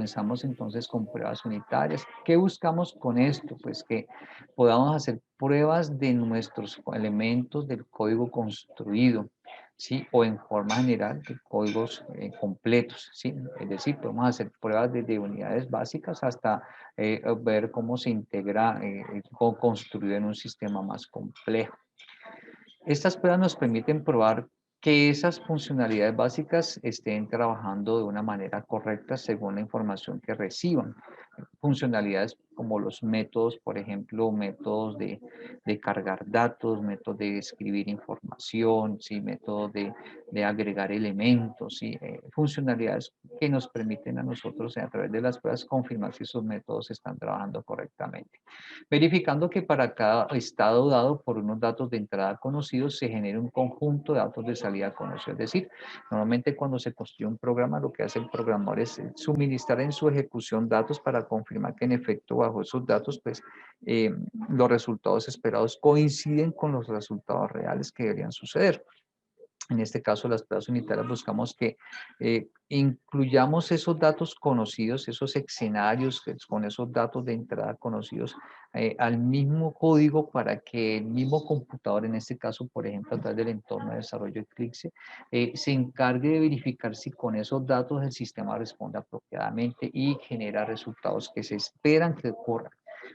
comenzamos entonces con pruebas unitarias. ¿Qué buscamos con esto? Pues que podamos hacer pruebas de nuestros elementos del código construido, ¿sí? O en forma general de códigos completos, ¿sí? Es decir, podemos hacer pruebas desde unidades básicas hasta ver cómo se integra construido en un sistema más complejo. Estas pruebas nos permiten probar que esas funcionalidades básicas estén trabajando de una manera correcta según la información que reciban. Funcionalidades como los métodos, por ejemplo, métodos de cargar datos, métodos de escribir información, ¿sí? Métodos de agregar elementos, ¿sí? Funcionalidades que nos permiten a nosotros a través de las pruebas confirmar si esos métodos están trabajando correctamente. Verificando que para cada estado dado por unos datos de entrada conocidos se genere un conjunto de datos de salida conocidos. Es decir, normalmente cuando se construye un programa, lo que hace el programador es suministrar en su ejecución datos para confirmar que en efecto bajo esos datos, pues los resultados esperados coinciden con los resultados reales que deberían suceder. En este caso, las pruebas unitarias buscamos que incluyamos esos datos conocidos, esos escenarios con esos datos de entrada conocidos al mismo código para que el mismo computador, en este caso, por ejemplo, a través del entorno de desarrollo Eclipse, se encargue de verificar si con esos datos el sistema responde apropiadamente y genera resultados que se esperan que ocurran.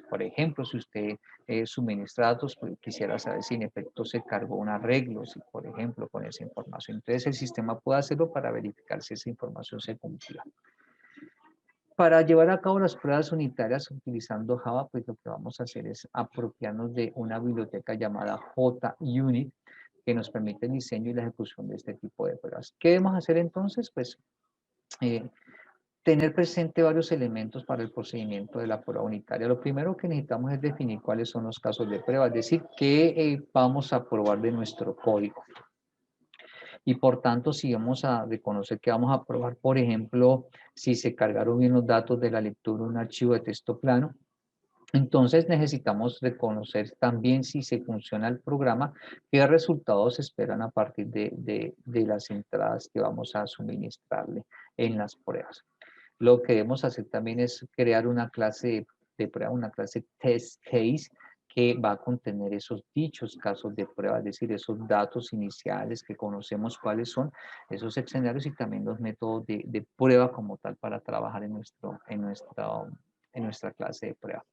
Por ejemplo, si usted suministra datos, pues, quisiera saber si en efecto se cargó un arreglo, si por ejemplo con esa información. Entonces el sistema puede hacerlo para verificar si esa información se cumplió. Para llevar a cabo las pruebas unitarias utilizando Java, pues lo que vamos a hacer es apropiarnos de una biblioteca llamada JUnit, que nos permite el diseño y la ejecución de este tipo de pruebas. ¿Qué debemos hacer entonces? Pues tener presente varios elementos para el procedimiento de la prueba unitaria. Lo primero que necesitamos es definir cuáles son los casos de prueba, es decir, qué vamos a probar de nuestro código. Y por tanto, si vamos a reconocer que vamos a probar, por ejemplo, si se cargaron bien los datos de la lectura de un archivo de texto plano, entonces necesitamos reconocer también si se funciona el programa, qué resultados se esperan a partir de las entradas que vamos a suministrarle en las pruebas. Lo que debemos hacer también es crear una clase de prueba, una clase test case, que va a contener esos dichos casos de prueba, es decir, esos datos iniciales que conocemos cuáles son, esos escenarios y también los métodos de prueba como tal para trabajar en nuestra clase de prueba.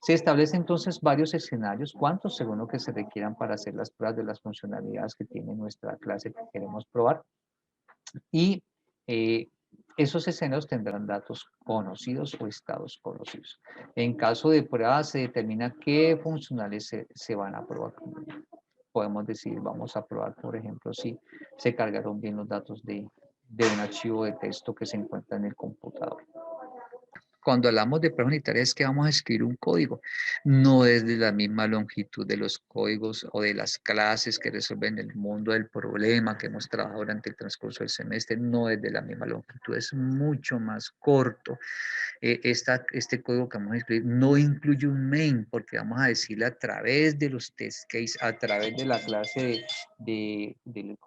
Se establecen entonces varios escenarios, cuántos según lo que se requieran para hacer las pruebas de las funcionalidades que tiene nuestra clase que queremos probar. Y esos escenarios tendrán datos conocidos o estados conocidos. En caso de prueba se determina qué funcionales se van a probar. Podemos decir, vamos a probar, por ejemplo, si se cargaron bien los datos de un archivo de texto que se encuentra en el computador. Cuando hablamos de pruebas unitarias es que vamos a escribir un código, no es de la misma longitud de los códigos o de las clases que resuelven el mundo del problema que hemos trabajado durante el transcurso del semestre, no es de la misma longitud, es mucho más corto. Este código que vamos a escribir no incluye un main, porque vamos a decirle a través de los test case, a través de la clase del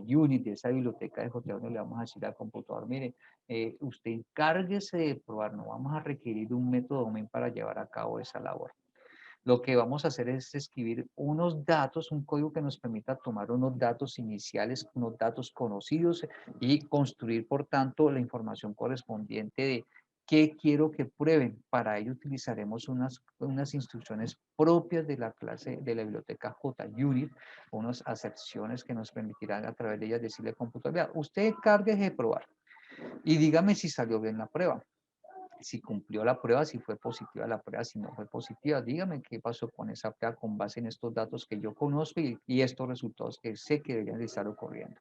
JUnit, de esa biblioteca de JUnit, le vamos a decir al computador, mire, usted encárguese de probar, no vamos a requerir un método main para llevar a cabo esa labor. Lo que vamos a hacer es escribir unos datos, un código que nos permita tomar unos datos iniciales, unos datos conocidos y construir, por tanto, la información correspondiente de qué quiero que prueben. Para ello utilizaremos unas instrucciones propias de la clase de la biblioteca JUnit, unas acepciones que nos permitirán a través de ellas decirle al computador, vea, usted cárguese de probar y dígame si salió bien la prueba, si cumplió la prueba, si fue positiva la prueba, si no fue positiva. Dígame qué pasó con esa prueba con base en estos datos que yo conozco y estos resultados que sé que deberían de estar ocurriendo.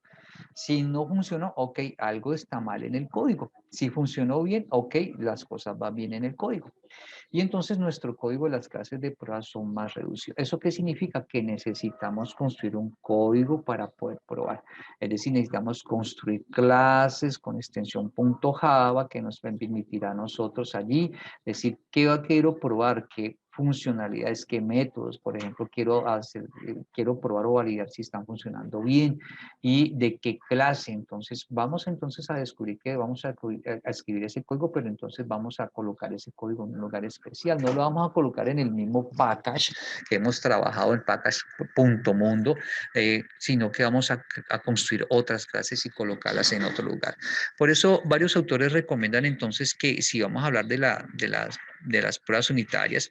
Si no funcionó, ok, algo está mal en el código. Si funcionó bien, ok, las cosas van bien en el código. Y entonces nuestro código de las clases de prueba son más reducidos. ¿Eso qué significa? Que necesitamos construir un código para poder probar. Es decir, necesitamos construir clases con extensión .java que nos permitirá a nosotros allí decir qué quiero probar, qué funcionalidades, qué métodos, por ejemplo, quiero probar o validar si están funcionando bien y de qué clase. Entonces, vamos entonces a descubrir que vamos a escribir ese código, pero entonces vamos a colocar ese código en un lugar especial. No lo vamos a colocar en el mismo package que hemos trabajado en package.mundo, sino que vamos a construir otras clases y colocarlas en otro lugar. Por eso, varios autores recomiendan entonces que si vamos a hablar de las pruebas unitarias,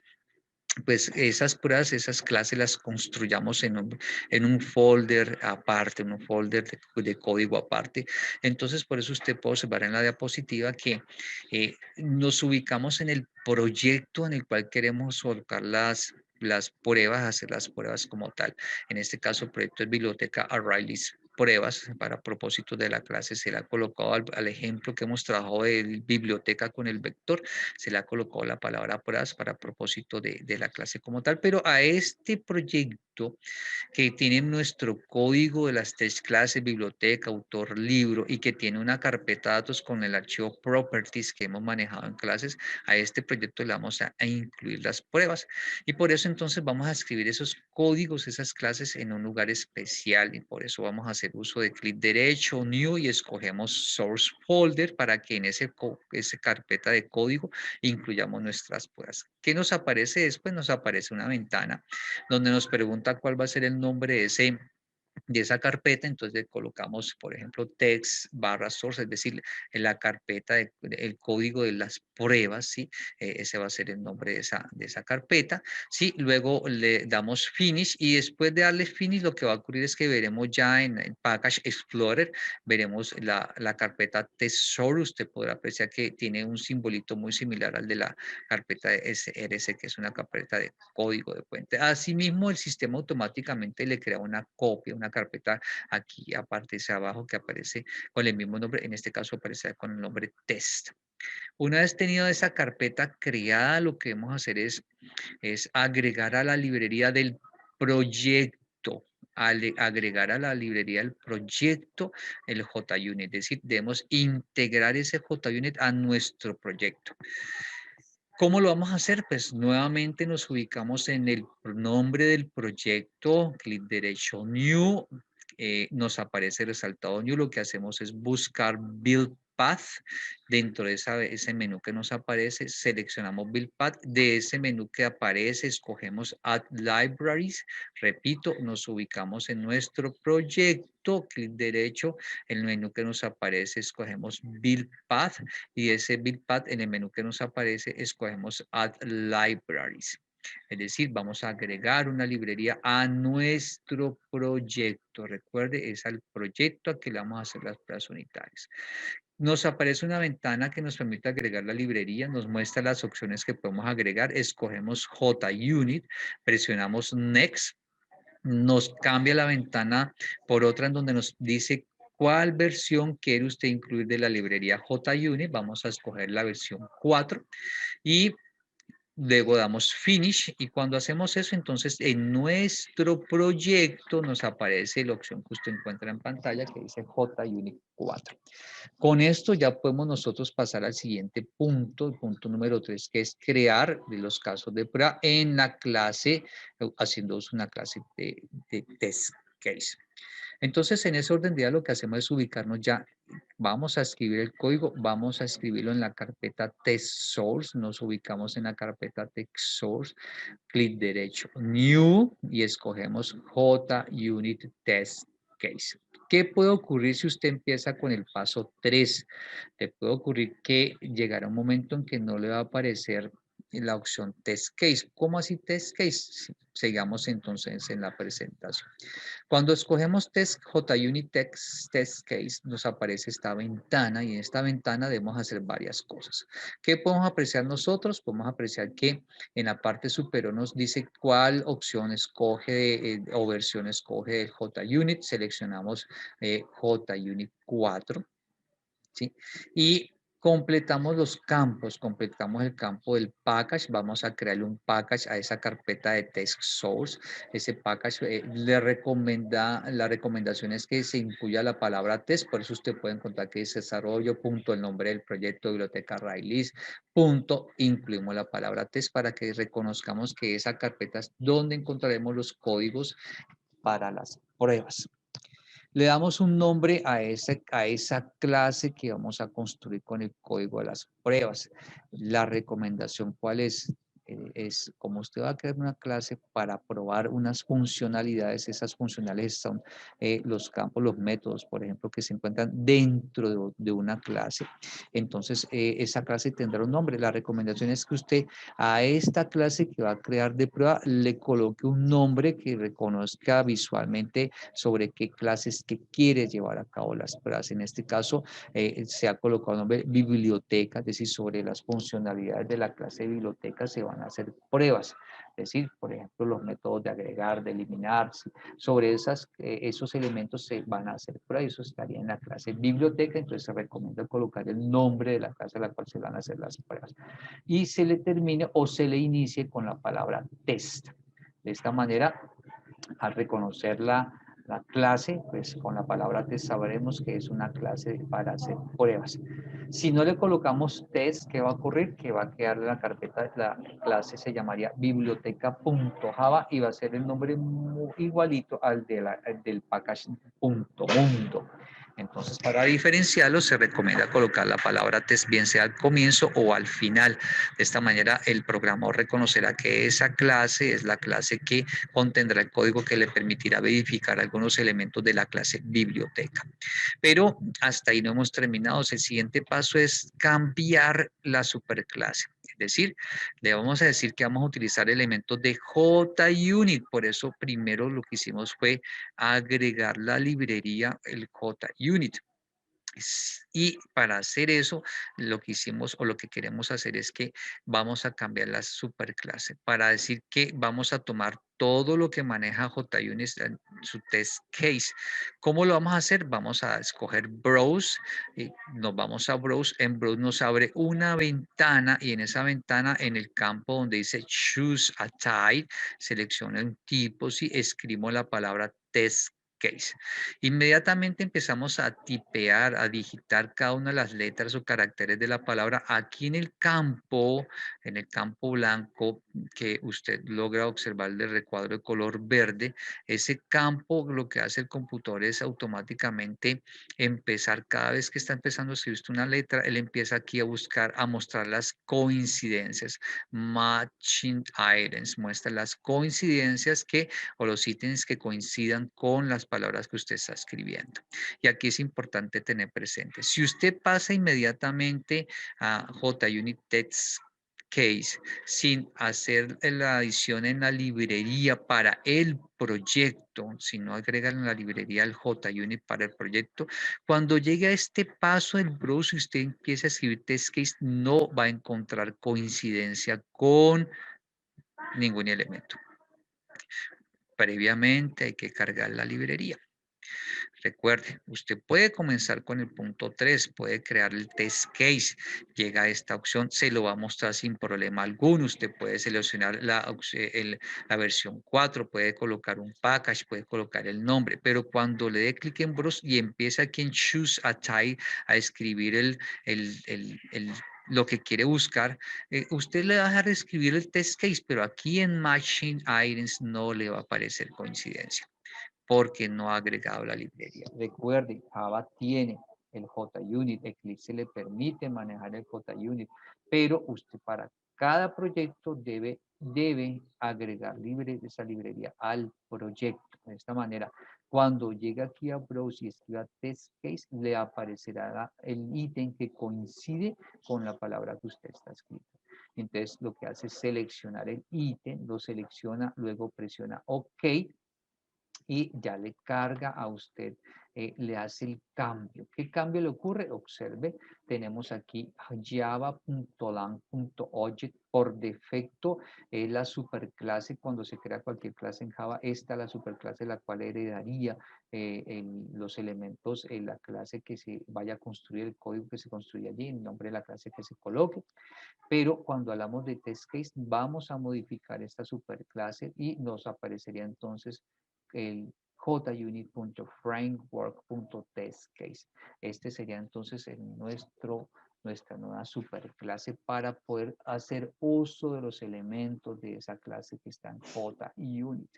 pues esas pruebas, esas clases las construyamos en un folder aparte, en un folder de código aparte. Entonces, por eso usted puede observar en la diapositiva que nos ubicamos en el proyecto en el cual queremos colocar las pruebas, hacer las pruebas como tal. En este caso, el proyecto es Biblioteca O'Reilly's Pruebas. Para propósito de la clase se le ha colocado al ejemplo que hemos trabajado de biblioteca con el vector, se le ha colocado la palabra pruebas para propósito de la clase como tal, pero a este proyecto que tiene nuestro código de las tres clases, biblioteca, autor, libro, y que tiene una carpeta de datos con el archivo properties que hemos manejado en clases, a este proyecto le vamos a incluir las pruebas. Y por eso entonces vamos a escribir esos códigos, esas clases en un lugar especial, y por eso vamos a hacer uso de clic derecho, new, y escogemos source folder para que en esa carpeta de código incluyamos nuestras pruebas. ¿Qué nos aparece después? Nos aparece una ventana donde nos pregunta cuál va a ser el nombre de esa carpeta. Entonces le colocamos, por ejemplo, text barra source, es decir, en la carpeta, el código de las pruebas, ¿sí? Ese va a ser el nombre de esa carpeta, ¿sí? Luego le damos finish, y después de darle finish lo que va a ocurrir es que veremos ya en el Package Explorer, veremos la carpeta test source. Usted podrá apreciar que tiene un simbolito muy similar al de la carpeta de SRC, que es una carpeta de código de fuente. Asimismo, el sistema automáticamente le crea una copia, una carpeta aquí aparte hacia abajo que aparece con el mismo nombre. En este caso aparece con el nombre test. Una vez tenido esa carpeta creada, lo que debemos hacer es agregar a la librería del proyecto, agregar a la librería del proyecto el JUnit, es decir, debemos integrar ese JUnit a nuestro proyecto. ¿Cómo lo vamos a hacer? Pues nuevamente nos ubicamos en el nombre del proyecto, clic derecho, New, nos aparece resaltado New. Lo que hacemos es buscar Build Path. Dentro de ese menú que nos aparece, seleccionamos Build Path. De ese menú que aparece, escogemos Add Libraries. Repito, nos ubicamos en nuestro proyecto, clic derecho, el menú que nos aparece, escogemos Build Path, y ese Build Path, en el menú que nos aparece, escogemos Add Libraries. Es decir, vamos a agregar una librería a nuestro proyecto. Recuerde, es al proyecto a que le vamos a hacer las pruebas unitarias. Nos aparece una ventana que nos permite agregar la librería, nos muestra las opciones que podemos agregar, escogemos JUnit, presionamos Next, nos cambia la ventana por otra en donde nos dice cuál versión quiere usted incluir de la librería JUnit. Vamos a escoger la versión 4 y luego damos finish, y cuando hacemos eso, entonces en nuestro proyecto nos aparece la opción que usted encuentra en pantalla que dice JUnit 4. Con esto ya podemos nosotros pasar al siguiente punto, el punto número 3, que es crear de los casos de prueba en la clase, haciendo una clase de test case. Entonces, en ese orden de ideas, lo que hacemos es ubicarnos ya. Vamos a escribir el código, vamos a escribirlo en la carpeta test source, nos ubicamos en la carpeta test source, clic derecho, new, y escogemos JUnit test case. ¿Qué puede ocurrir si usted empieza con el paso 3? Le puede ocurrir que llegará un momento en que no le va a aparecer la opción test case. ¿Cómo así test case? Sigamos entonces en la presentación. Cuando escogemos JUnit test case, nos aparece esta ventana, y en esta ventana debemos hacer varias cosas. ¿Qué podemos apreciar nosotros? Podemos apreciar que en la parte superior nos dice cuál opción escoge o versión escoge del JUnit. Seleccionamos JUnit 4, ¿sí? Y Completamos los campos, completamos el campo del package, vamos a crearle un package a esa carpeta de test source. Ese package la recomendación es que se incluya la palabra test, por eso usted puede encontrar que es desarrollo, punto, el nombre del proyecto, biblioteca raíz, punto, incluimos la palabra test para que reconozcamos que esa carpeta es donde encontraremos los códigos para las pruebas. Le damos un nombre a esa clase que vamos a construir con el código de las pruebas. La recomendación, ¿cuál es? Es como usted va a crear una clase para probar unas funcionalidades, esas funcionalidades son los campos, los métodos, por ejemplo, que se encuentran dentro de una clase. Entonces, esa clase tendrá un nombre. La recomendación es que usted a esta clase que va a crear de prueba le coloque un nombre que reconozca visualmente sobre qué clases que quiere llevar a cabo las pruebas. En este caso, se ha colocado el nombre biblioteca, es decir, sobre las funcionalidades de la clase de biblioteca se van a hacer pruebas. Es decir, por ejemplo, los métodos de agregar, de eliminar, sobre esos elementos se van a hacer pruebas y eso estaría en la clase biblioteca, entonces se recomienda colocar el nombre de la clase a la cual se van a hacer las pruebas. Y se le termine o se le inicie con la palabra test. De esta manera, al reconocer la clase, pues con la palabra test sabremos que es una clase para hacer pruebas. Si no le colocamos test, ¿qué va a ocurrir? Que va a quedar la carpeta, la clase se llamaría biblioteca.java y va a ser el nombre igualito al del package.mundo. Entonces, para diferenciarlo, se recomienda colocar la palabra test bien sea al comienzo o al final. De esta manera, el programador reconocerá que esa clase es la clase que contendrá el código que le permitirá verificar algunos elementos de la clase biblioteca. Pero hasta ahí no hemos terminado. El siguiente paso es cambiar la superclase. Es decir, le vamos a decir que vamos a utilizar elementos de JUnit. Por eso primero lo que hicimos fue agregar la librería, el JUnit. Y para hacer eso, lo que hicimos o lo que queremos hacer es que vamos a cambiar la superclase para decir que vamos a tomar todo lo que maneja JUnit en su test case. ¿Cómo lo vamos a hacer? Vamos a escoger Browse y nos vamos a Browse. En Browse nos abre una ventana y en esa ventana, en el campo donde dice Choose a Type, selecciona un tipo y escribimos la palabra test case. Inmediatamente empezamos a tipear, a digitar cada una de las letras o caracteres de la palabra aquí en el campo blanco que usted logra observar del recuadro de color verde. Ese campo lo que hace el computador es automáticamente empezar, cada vez que está empezando a escribir una letra, él empieza aquí a buscar, a mostrar las coincidencias. Matching items, muestra las coincidencias o los ítems que coincidan con las palabras que usted está escribiendo. Y aquí es importante tener presente, si usted pasa inmediatamente a JUnit Text Case sin hacer la adición en la librería para el proyecto, si no agregan en la librería el JUnit para el proyecto, cuando llegue a este paso del browser y usted empiece a escribir test case, no va a encontrar coincidencia con ningún elemento. Previamente hay que cargar la librería. Recuerde, usted puede comenzar con el punto 3, puede crear el test case. Llega a esta opción, se lo va a mostrar sin problema alguno. Usted puede seleccionar la versión 4, puede colocar un package, puede colocar el nombre, pero cuando le dé clic en Browse y empieza aquí en Choose a Type a escribir lo que quiere buscar, usted le va a dejar escribir el test case, pero aquí en Matching Items no le va a aparecer coincidencia porque no ha agregado la librería. Recuerde, Java tiene el JUnit, Eclipse le permite manejar el JUnit, pero usted para cada proyecto debe agregar esa librería al proyecto. De esta manera, cuando llegue aquí a Browse y escriba test case, le aparecerá el ítem que coincide con la palabra que usted está escribiendo. Entonces, lo que hace es seleccionar el ítem, lo selecciona, luego presiona OK y ya le carga a usted, le hace el cambio. ¿Qué cambio le ocurre? Observe, tenemos aquí java.lang.object. Por defecto es la superclase. Cuando se crea cualquier clase en Java, esta es la superclase la cual heredaría los elementos en la clase que se vaya a construir, el código que se construye allí, el nombre de la clase que se coloque. Pero cuando hablamos de test case, vamos a modificar esta superclase y nos aparecería entonces el junit.framework.testCase. Este sería entonces nuestra nueva superclase para poder hacer uso de los elementos de esa clase que está en JUnit.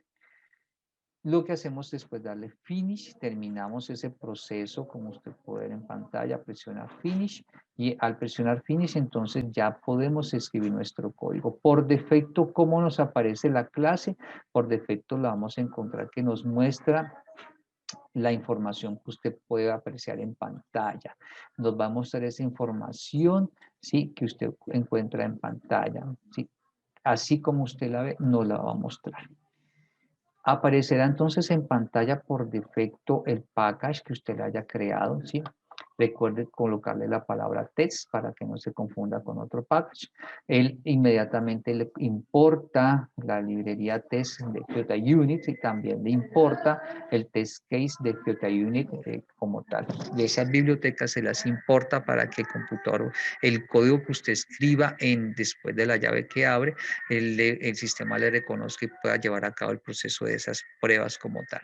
Lo que hacemos después darle finish, terminamos ese proceso, como usted puede ver en pantalla, presionar finish, y al presionar finish entonces ya podemos escribir nuestro código. Por defecto, ¿cómo nos aparece la clase? Por defecto la vamos a encontrar que nos muestra la información que usted puede apreciar en pantalla. Nos va a mostrar esa información, ¿sí?, que usted encuentra en pantalla, ¿sí? Así como usted la ve, nos la va a mostrar. Aparecerá entonces en pantalla por defecto el package que usted le haya creado, ¿sí? Recuerde colocarle la palabra test para que no se confunda con otro package. Él inmediatamente le importa la librería test de JUnit y también le importa el test case de JUnit como tal. De esas bibliotecas se las importa para que el computador, el código que usted escriba después de la llave que abre, el sistema le reconozca y pueda llevar a cabo el proceso de esas pruebas como tal.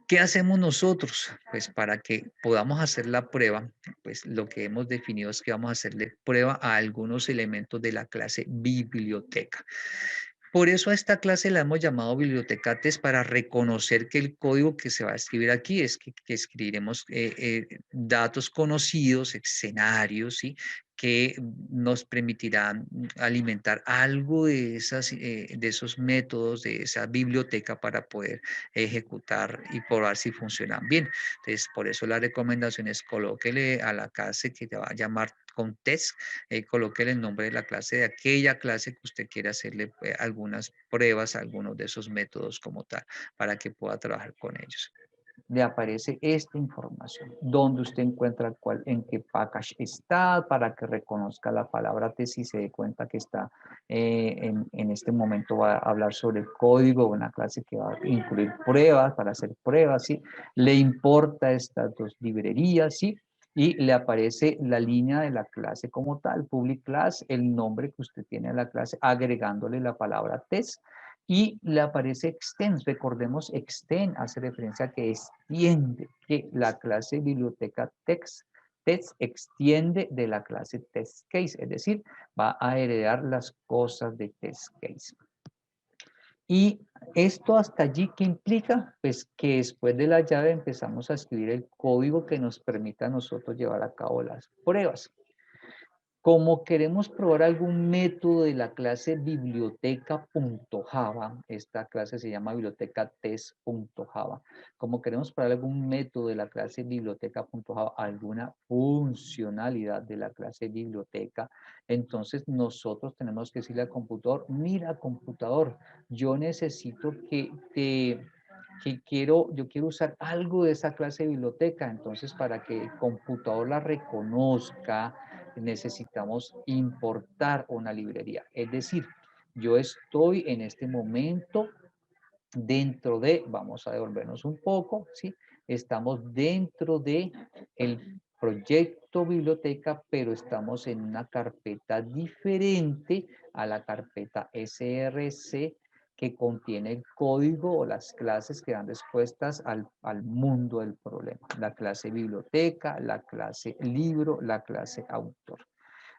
¿Qué hacemos nosotros? Pues para que podamos hacer la prueba, pues lo que hemos definido es que vamos a hacerle prueba a algunos elementos de la clase biblioteca. Por eso a esta clase la hemos llamado biblioteca test, para reconocer que el código que se va a escribir aquí es que escribiremos datos conocidos, escenarios, ¿sí?, que nos permitirán alimentar algo de esos métodos, de esa biblioteca para poder ejecutar y probar si funcionan bien. Entonces, por eso la recomendación es colóquele a la clase que te va a llamar con test, colóquele el nombre de la clase, de aquella clase que usted quiera hacerle algunas pruebas, algunos de esos métodos como tal, para que pueda trabajar con ellos. Le aparece esta información, donde usted encuentra en qué package está, para que reconozca la palabra test y se dé cuenta que está en este momento va a hablar sobre el código, una clase que va a incluir pruebas, para hacer pruebas, ¿sí? Le importa estas dos librerías, ¿sí? Y le aparece la línea de la clase como tal, public class, el nombre que usted tiene a la clase, agregándole la palabra test, y le aparece extend. Recordemos, extend hace referencia a que extiende, que la clase biblioteca text extiende de la clase test case, es decir, va a heredar las cosas de test case. Y esto hasta allí, ¿qué implica? Pues que después de la llave empezamos a escribir el código que nos permita a nosotros llevar a cabo las pruebas. Como queremos probar algún método de la clase biblioteca.java, esta clase se llama biblioteca test.java. Como queremos probar algún método de la clase biblioteca.java, alguna funcionalidad de la clase biblioteca, entonces nosotros tenemos que decirle al computador, mira computador, yo necesito yo quiero usar algo de esa clase de biblioteca. Entonces, para que el computador la reconozca, necesitamos importar una librería. Es decir, yo estoy en este momento dentro de, vamos a devolvernos un poco, ¿sí? Estamos dentro de el proyecto biblioteca, pero estamos en una carpeta diferente a la carpeta src, que contiene el código o las clases que dan respuestas al mundo del problema. La clase biblioteca, la clase libro, la clase autor.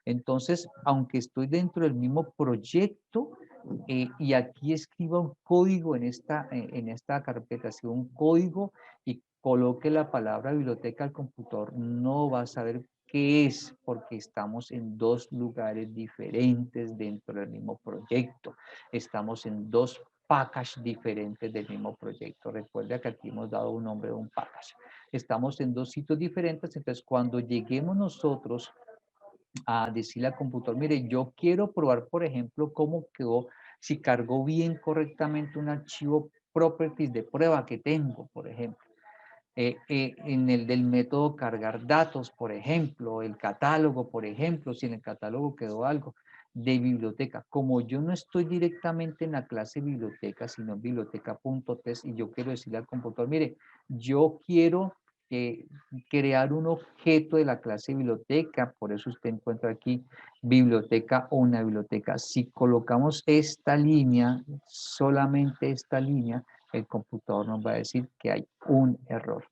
Entonces, aunque estoy dentro del mismo proyecto y aquí escriba un código en esta carpeta, escriba un código y coloque la palabra biblioteca, al computador no va a saber qué es, porque estamos en dos lugares diferentes dentro del mismo proyecto. Estamos en dos packages diferentes del mismo proyecto. Recuerda que aquí hemos dado un nombre de un package. Estamos en dos sitios diferentes, entonces cuando lleguemos nosotros a decirle al computador, mire, yo quiero probar, por ejemplo, cómo quedó, si cargó bien correctamente un archivo properties de prueba que tengo, por ejemplo. En el del método cargar datos, por ejemplo, el catálogo, por ejemplo, si en el catálogo quedó algo de biblioteca. Como yo no estoy directamente en la clase biblioteca, sino en biblioteca.test, y yo quiero decirle al computador, mire, yo quiero crear un objeto de la clase biblioteca, por eso usted encuentra aquí biblioteca o una biblioteca. Si colocamos esta línea, solamente esta línea, el computador nos va a decir que hay un error.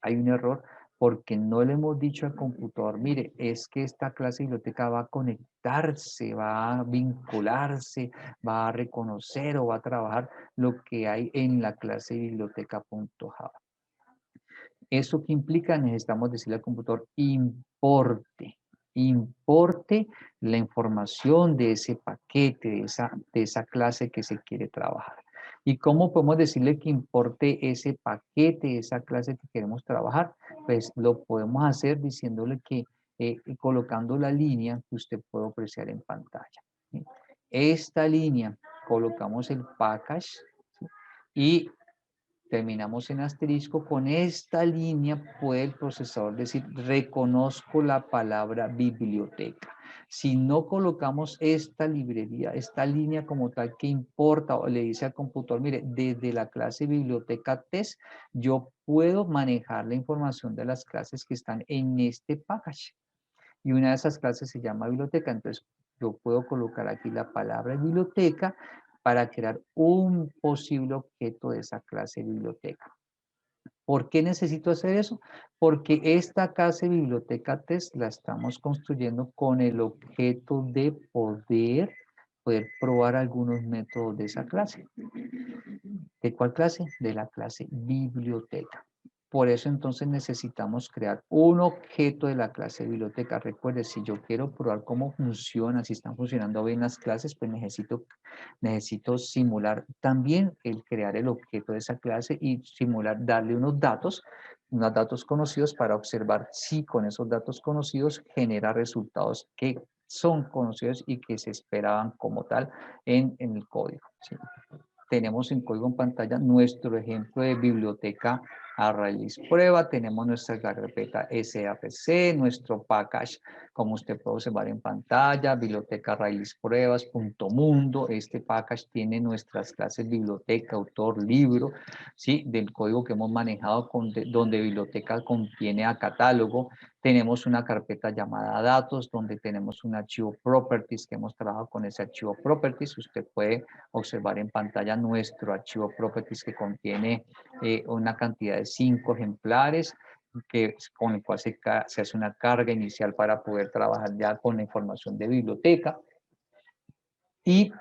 Hay un error porque no le hemos dicho al computador, mire, es que esta clase de biblioteca va a conectarse, va a vincularse, va a reconocer o va a trabajar lo que hay en la clase biblioteca.java. ¿Eso que implica? Necesitamos decirle al computador, importe la información de ese paquete, de esa clase que se quiere trabajar. ¿Y cómo podemos decirle que importe ese paquete, esa clase que queremos trabajar? Pues lo podemos hacer diciéndole que, colocando la línea que usted puede apreciar en pantalla. ¿Sí? Esta línea, colocamos el package, ¿sí? Y terminamos en asterisco. Con esta línea puede el procesador decir, reconozco la palabra biblioteca. Si no colocamos esta librería, esta línea como tal que importa, o le dice al computador, mire, desde la clase biblioteca test, yo puedo manejar la información de las clases que están en este package. Y una de esas clases se llama biblioteca. Entonces, yo puedo colocar aquí la palabra biblioteca para crear un posible objeto de esa clase biblioteca. ¿Por qué necesito hacer eso? Porque esta clase biblioteca test la estamos construyendo con el objeto de poder probar algunos métodos de esa clase. ¿De cuál clase? De la clase biblioteca. Por eso entonces necesitamos crear un objeto de la clase biblioteca. Recuerde, si yo quiero probar cómo funciona, si están funcionando bien las clases, pues necesito simular también el crear el objeto de esa clase y simular, darle unos datos conocidos para observar si con esos datos conocidos genera resultados que son conocidos y que se esperaban como tal en el código. ¿Sí? Tenemos en código en pantalla nuestro ejemplo de biblioteca a raíz prueba, tenemos nuestra carpeta SAPC, nuestro package, como usted puede observar en pantalla, biblioteca raíz pruebas, punto mundo. Este package tiene nuestras clases biblioteca, autor, libro, ¿sí? Del código que hemos manejado, donde biblioteca contiene a catálogo. Tenemos una carpeta llamada datos, donde tenemos un archivo properties, que hemos trabajado con ese archivo properties. Usted puede observar en pantalla nuestro archivo properties que contiene una cantidad de 5 ejemplares con el cual se hace una carga inicial para poder trabajar ya con la información de biblioteca. Y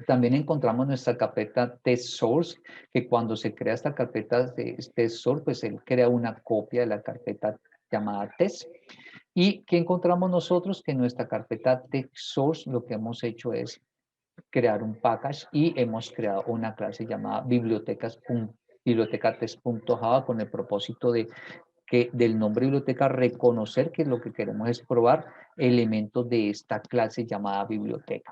también encontramos nuestra carpeta test source, que cuando se crea esta carpeta de test source, pues él crea una copia de la carpeta llamada test. ¿Y qué encontramos nosotros? Que en nuestra carpeta test source lo que hemos hecho es crear un package y hemos creado una clase llamada bibliotecatest.java con el propósito de que del nombre biblioteca reconocer que lo que queremos es probar elementos de esta clase llamada biblioteca.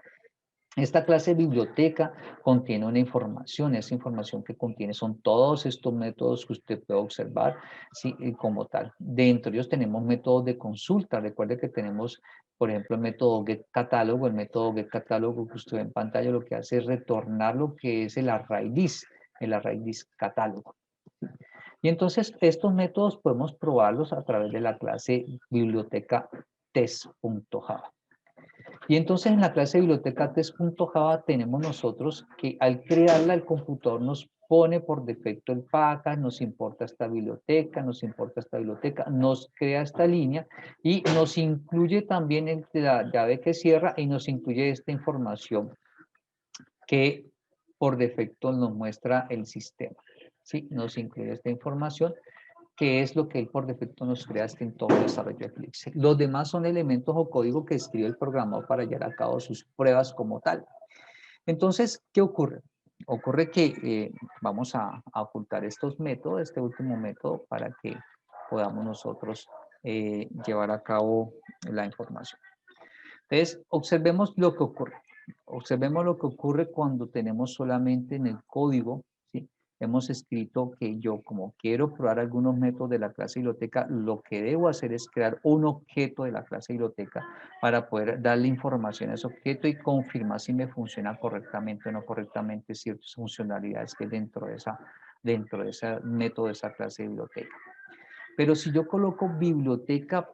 Esta clase de biblioteca contiene una información, esa información que contiene son todos estos métodos que usted puede observar, ¿sí? Como tal. Dentro de ellos tenemos métodos de consulta. Recuerde que tenemos, por ejemplo, el método getCatálogo. El método getCatálogo que usted ve en pantalla lo que hace es retornar lo que es el array catálogo. Y entonces estos métodos podemos probarlos a través de la clase biblioteca test.java. Y entonces en la clase biblioteca test.java tenemos nosotros que al crearla el computador nos pone por defecto el package, nos importa esta biblioteca, nos crea esta línea y nos incluye también entre la llave que cierra y nos incluye esta información que por defecto nos muestra el sistema. ¿Sí? Nos incluye esta información que es lo que él por defecto nos crea en todo el desarrollo de Eclipse. Los demás son elementos o código que escribe el programador para llevar a cabo sus pruebas como tal. Entonces, ¿qué ocurre? Ocurre que vamos a ocultar estos métodos, este último método, para que podamos nosotros llevar a cabo la información. Entonces, observemos lo que ocurre. Observemos lo que ocurre cuando tenemos solamente en el código, ¿sí? hemos escrito que yo, como quiero probar algunos métodos de la clase biblioteca, lo que debo hacer es crear un objeto de la clase biblioteca para poder darle información a ese objeto y confirmar si me funciona correctamente o no correctamente ciertas funcionalidades que hay dentro de ese método de esa clase de biblioteca. Pero si yo coloco biblioteca,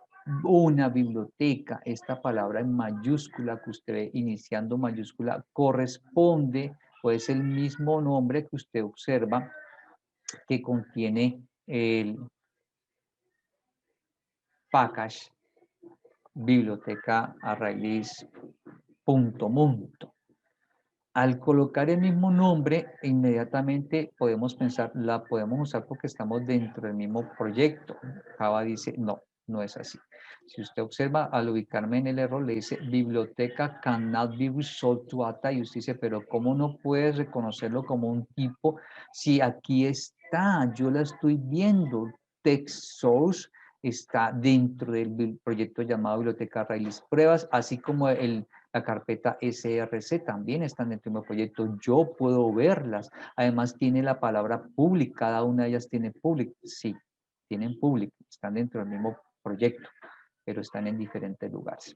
una biblioteca, esta palabra en mayúscula que usted ve iniciando mayúscula, corresponde, o es el mismo nombre que usted observa que contiene el package biblioteca arrayList.munto. Al colocar el mismo nombre, inmediatamente podemos pensar, la podemos usar porque estamos dentro del mismo proyecto. Java dice, no, no es así. Si usted observa, al ubicarme en el error, le dice, biblioteca cannot be resolved to ATA, y usted dice, pero ¿cómo no puedes reconocerlo como un tipo si aquí está? Yo la estoy viendo. Text source está dentro del proyecto llamado Biblioteca ArrayList Pruebas, así como la carpeta SRC también están dentro del proyecto. Yo puedo verlas. Además tiene la palabra public. Cada una de ellas tiene public. Sí, tienen public. Están dentro del mismo proyecto, pero están en diferentes lugares.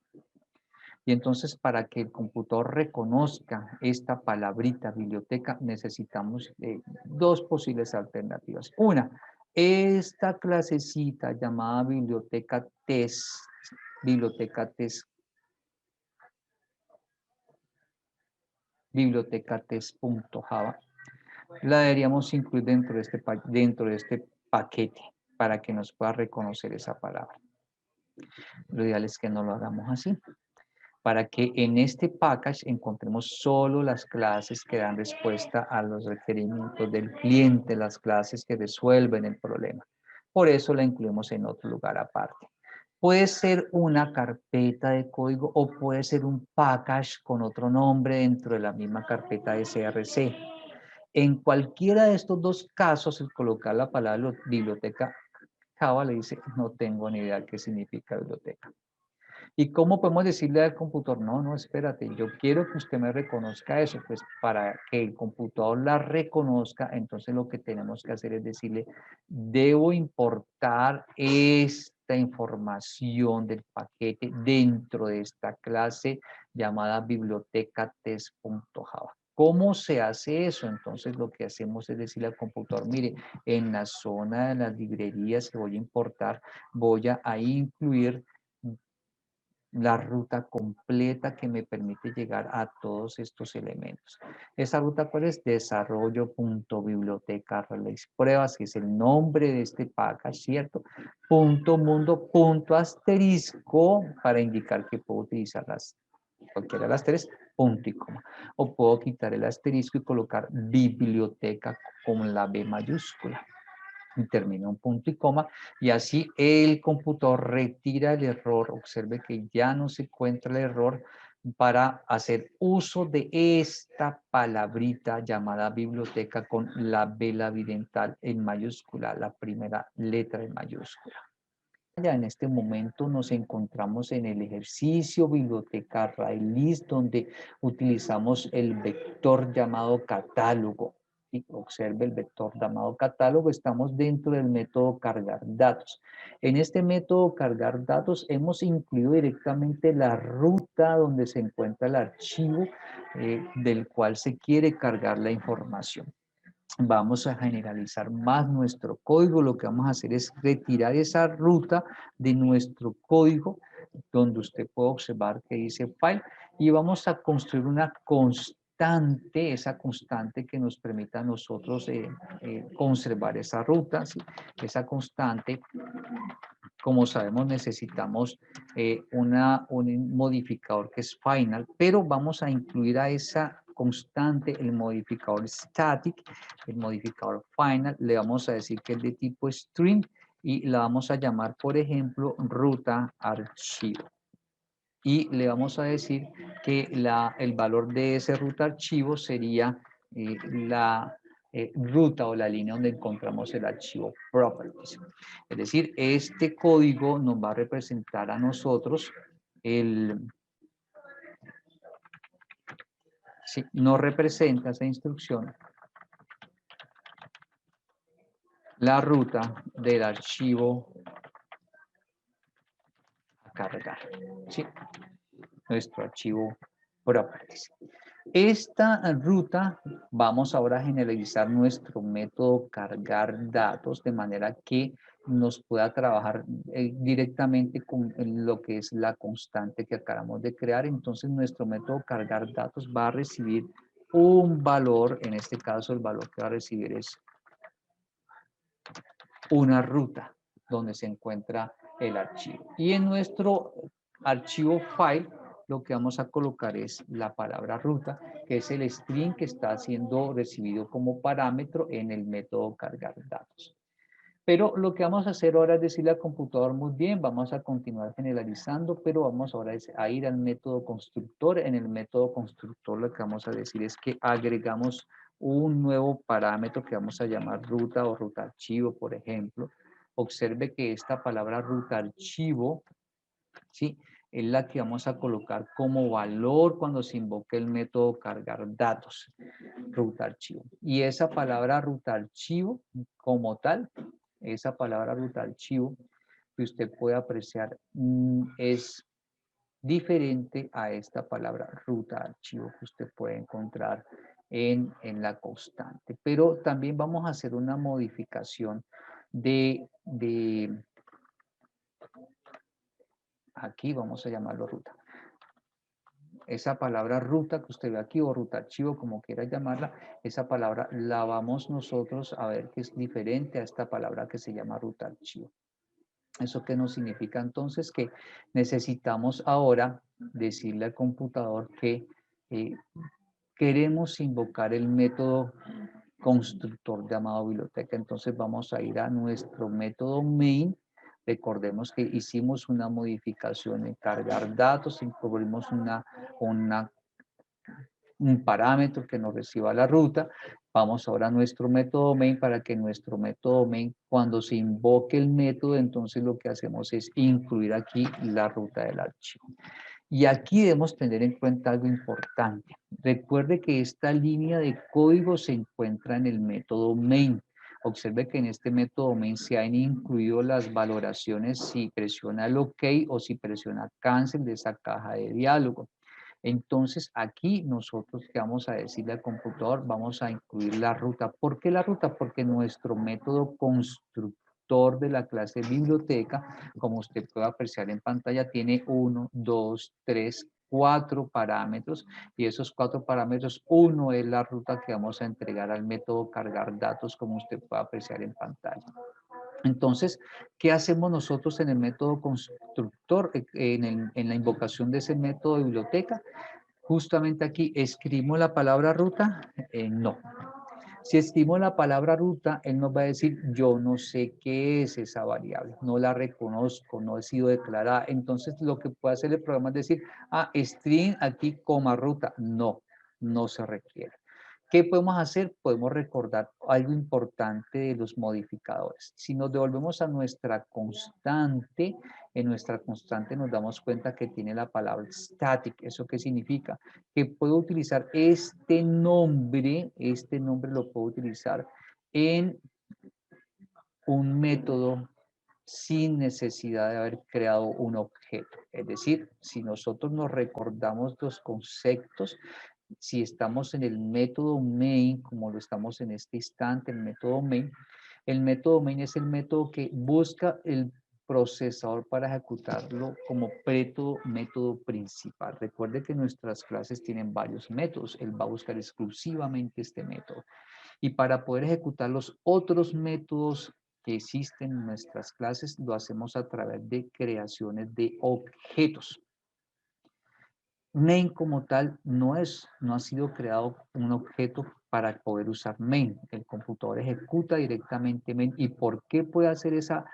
Y entonces, para que el computador reconozca esta palabrita biblioteca, necesitamos dos posibles alternativas. Una, esta clasecita llamada biblioteca test test.java, la deberíamos incluir dentro de este paquete para que nos pueda reconocer esa palabra. Lo ideal es que no lo hagamos así, para que en este package encontremos solo las clases que dan respuesta a los requerimientos del cliente, las clases que resuelven el problema. Por eso la incluimos en otro lugar aparte. Puede ser una carpeta de código o puede ser un package con otro nombre dentro de la misma carpeta SRC. En cualquiera de estos dos casos, el colocar la palabra biblioteca, Java le dice, no tengo ni idea qué significa biblioteca. ¿Y cómo podemos decirle al computador? No, no, espérate, yo quiero que usted me reconozca eso. Pues para que el computador la reconozca, entonces lo que tenemos que hacer es decirle, debo importar esta información del paquete dentro de esta clase llamada biblioteca test.java. ¿Cómo se hace eso? Entonces lo que hacemos es decirle al computador, mire, en la zona de las librerías que voy a importar, voy a incluir la ruta completa que me permite llegar a todos estos elementos. ¿Esa ruta cuál es? Desarrollo.biblioteca ArrayList Pruebas, que es el nombre de este package, ¿cierto? Punto mundo, punto asterisco, para indicar que puedo utilizar cualquiera de las tres, punto y coma. O puedo quitar el asterisco y colocar biblioteca con la B mayúscula. Y termina un punto y coma, y así el computador retira el error. Observe que ya no se encuentra el error para hacer uso de esta palabrita llamada biblioteca con la B labidental en mayúscula, la primera letra en mayúscula. Ya en este momento nos encontramos en el ejercicio biblioteca ArrayList, donde utilizamos el vector llamado catálogo. Y observe el vector llamado catálogo, estamos dentro del método cargar datos. En este método cargar datos hemos incluido directamente la ruta donde se encuentra el archivo del cual se quiere cargar la información. Vamos a generalizar más nuestro código. Lo que vamos a hacer es retirar esa ruta de nuestro código, donde usted puede observar que dice file, y vamos a construir una constante, esa constante que nos permita a nosotros conservar esa ruta, ¿sí? Esa constante, como sabemos, necesitamos un modificador que es final, pero vamos a incluir a esa constante el modificador static, el modificador final, le vamos a decir que es de tipo string y la vamos a llamar, por ejemplo, ruta archivo. Y le vamos a decir que el valor de ese ruta archivo sería la ruta o la línea donde encontramos el archivo properties. Es decir, este código nos va a representar a nosotros sí, nos representa esa instrucción la ruta del archivo a cargar, ¿sí? Nuestro archivo properties. Esta ruta, vamos ahora a generalizar nuestro método cargar datos de manera que nos pueda trabajar directamente con lo que es la constante que acabamos de crear. Entonces nuestro método cargar datos va a recibir un valor, en este caso el valor que va a recibir es una ruta donde se encuentra el archivo. Y en nuestro archivo file lo que vamos a colocar es la palabra ruta, que es el string que está siendo recibido como parámetro en el método cargar datos. Pero lo que vamos a hacer ahora es decirle al computador, muy bien, vamos a continuar generalizando, pero vamos ahora a ir al método constructor. En el método constructor lo que vamos a decir es que agregamos un nuevo parámetro que vamos a llamar ruta o ruta archivo, por ejemplo. Observe que esta palabra ruta archivo, ¿sí?, es la que vamos a colocar como valor cuando se invoque el método cargar datos, ruta archivo. Y esa palabra ruta archivo como tal, esa palabra ruta archivo que usted puede apreciar es diferente a esta palabra ruta archivo que usted puede encontrar en la constante. Pero también vamos a hacer una modificación de aquí vamos a llamarlo ruta. Esa palabra ruta que usted ve aquí, o ruta archivo, como quiera llamarla, esa palabra la vamos nosotros a ver que es diferente a esta palabra que se llama ruta archivo. ¿Eso qué nos significa entonces? Que necesitamos ahora decirle al computador que queremos invocar el método constructor llamado biblioteca. Entonces vamos a ir a nuestro método main. Recordemos que hicimos una modificación en cargar datos, incluimos un parámetro que nos reciba la ruta. Vamos ahora a nuestro método main para que nuestro método main, cuando se invoque el método, entonces lo que hacemos es incluir aquí la ruta del archivo. Y aquí debemos tener en cuenta algo importante. Recuerde que esta línea de código se encuentra en el método main. Observe que en este método main se han incluido las valoraciones si presiona el OK o si presiona cancel de esa caja de diálogo. Entonces aquí nosotros que vamos a decirle al computador, vamos a incluir la ruta. ¿Por qué la ruta? Porque nuestro método constructor de la clase biblioteca, como usted puede apreciar en pantalla, tiene 1, 2, 3, 4 parámetros, y esos 4 parámetros, uno es la ruta que vamos a entregar al método cargar datos, como usted puede apreciar en pantalla. Entonces, ¿qué hacemos nosotros en el método constructor, en la invocación de ese método de biblioteca? Justamente aquí, ¿escribimos la palabra ruta? No. Si escribimos la palabra ruta, él nos va a decir, yo no sé qué es esa variable, no la reconozco, no ha sido declarada. Entonces, lo que puede hacer el programa es decir, string aquí, coma ruta. No, no se requiere. ¿Qué podemos hacer? Podemos recordar algo importante de los modificadores. Si nos devolvemos a nuestra constante, en nuestra constante nos damos cuenta que tiene la palabra static. ¿Eso qué significa? Que puedo utilizar este nombre lo puedo utilizar en un método sin necesidad de haber creado un objeto. Es decir, si nosotros nos recordamos los conceptos, si estamos en el método main, como lo estamos en este instante, el método main es el método que busca el procesador para ejecutarlo como método principal. Recuerde que nuestras clases tienen varios métodos. Él va a buscar exclusivamente este método. Y para poder ejecutar los otros métodos que existen en nuestras clases, lo hacemos a través de creaciones de objetos. Main como tal no ha sido creado un objeto para poder usar main. El computador ejecuta directamente main. ¿Y por qué puede hacer esa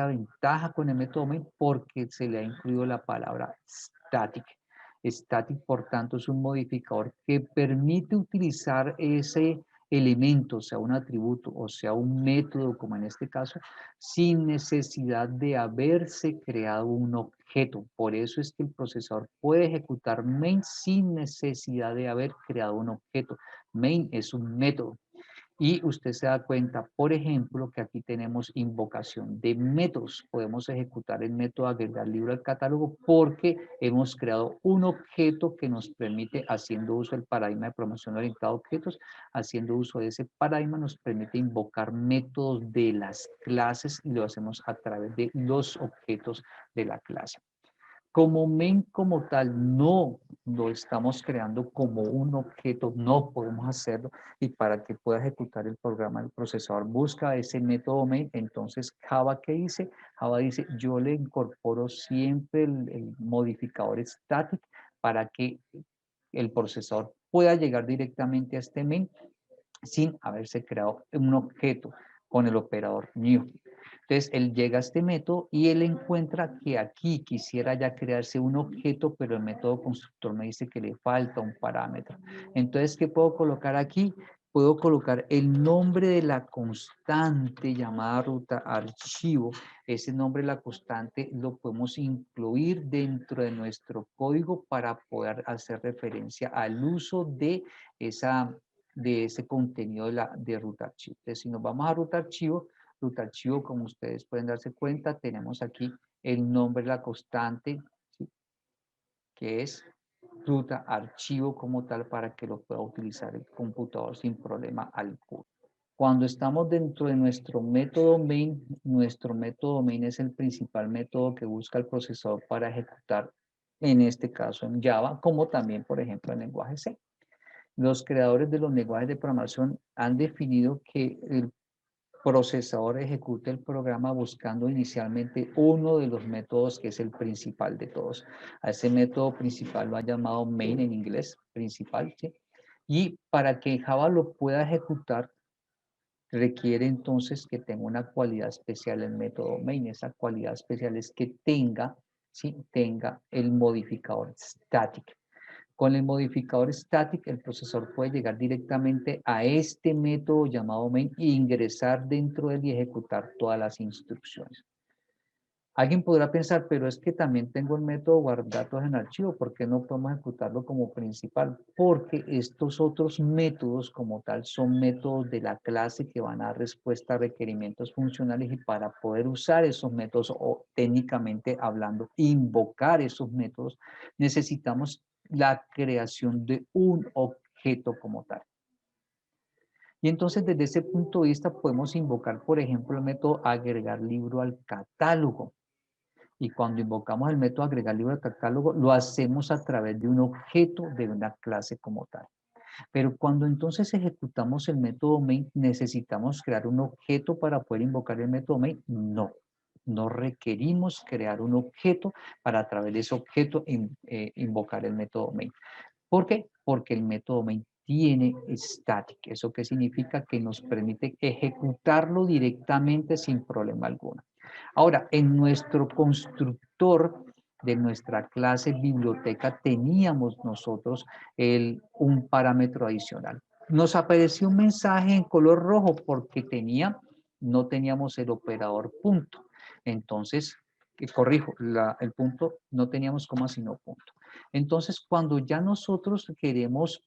ventaja con el método main? Porque se le ha incluido la palabra static. Static, por tanto, es un modificador que permite utilizar ese elemento, sea un atributo o sea un método, como en este caso, sin necesidad de haberse creado un objeto. Por eso es que el procesador puede ejecutar main sin necesidad de haber creado un objeto. Main es un método. Y usted se da cuenta, por ejemplo, que aquí tenemos invocación de métodos. Podemos ejecutar el método agregar libro al catálogo porque hemos creado un objeto que nos permite, haciendo uso del paradigma de programación orientada a objetos, haciendo uso de ese paradigma nos permite invocar métodos de las clases y lo hacemos a través de los objetos de la clase. Como main como tal, no lo estamos creando como un objeto, no podemos hacerlo. Y para que pueda ejecutar el programa, el procesador busca ese método main. Entonces, Java, ¿qué dice? Java dice, yo le incorporo siempre el modificador static para que el procesador pueda llegar directamente a este main sin haberse creado un objeto con el operador new. Entonces, él llega a este método y él encuentra que aquí quisiera ya crearse un objeto, pero el método constructor me dice que le falta un parámetro. Entonces, ¿qué puedo colocar aquí? Puedo colocar el nombre de la constante llamada ruta archivo. Ese nombre de la constante lo podemos incluir dentro de nuestro código para poder hacer referencia al uso de ese contenido de ruta archivo. Entonces, si nos vamos a ruta archivo, como ustedes pueden darse cuenta, tenemos aquí el nombre de la constante, ¿sí? Que es ruta archivo como tal para que lo pueda utilizar el computador sin problema alguno. Cuando estamos dentro de nuestro método main es el principal método que busca el procesador para ejecutar, en este caso en Java, como también, por ejemplo, en lenguaje C. Los creadores de los lenguajes de programación han definido que el procesador ejecute el programa buscando inicialmente uno de los métodos que es el principal de todos. A ese método principal lo ha llamado main en inglés, principal, ¿sí? Y para que Java lo pueda ejecutar, requiere entonces que tenga una cualidad especial el método main. Esa cualidad especial es que tenga, ¿sí? Tenga el modificador static. Con el modificador static, el procesador puede llegar directamente a este método llamado main e ingresar dentro de él y ejecutar todas las instrucciones. Alguien podrá pensar, pero es que también tengo el método guardar datos en archivo, ¿por qué no podemos ejecutarlo como principal? Porque estos otros métodos como tal son métodos de la clase que van a dar respuesta a requerimientos funcionales y para poder usar esos métodos o técnicamente hablando, invocar esos métodos, necesitamos la creación de un objeto como tal. Y entonces desde ese punto de vista podemos invocar, por ejemplo, el método agregar libro al catálogo. Y cuando invocamos el método agregar libro al catálogo, lo hacemos a través de un objeto de una clase como tal. Pero cuando entonces ejecutamos el método main, ¿necesitamos crear un objeto para poder invocar el método main? No. No requerimos crear un objeto para a través de ese objeto invocar el método main. ¿Por qué? Porque el método main tiene static. ¿Eso qué significa? Que nos permite ejecutarlo directamente sin problema alguno. Ahora, en nuestro constructor de nuestra clase biblioteca teníamos nosotros un parámetro adicional. Nos apareció un mensaje en color rojo porque no teníamos el operador punto. Entonces, corrijo, el punto no teníamos coma sino punto. Entonces, cuando ya nosotros queremos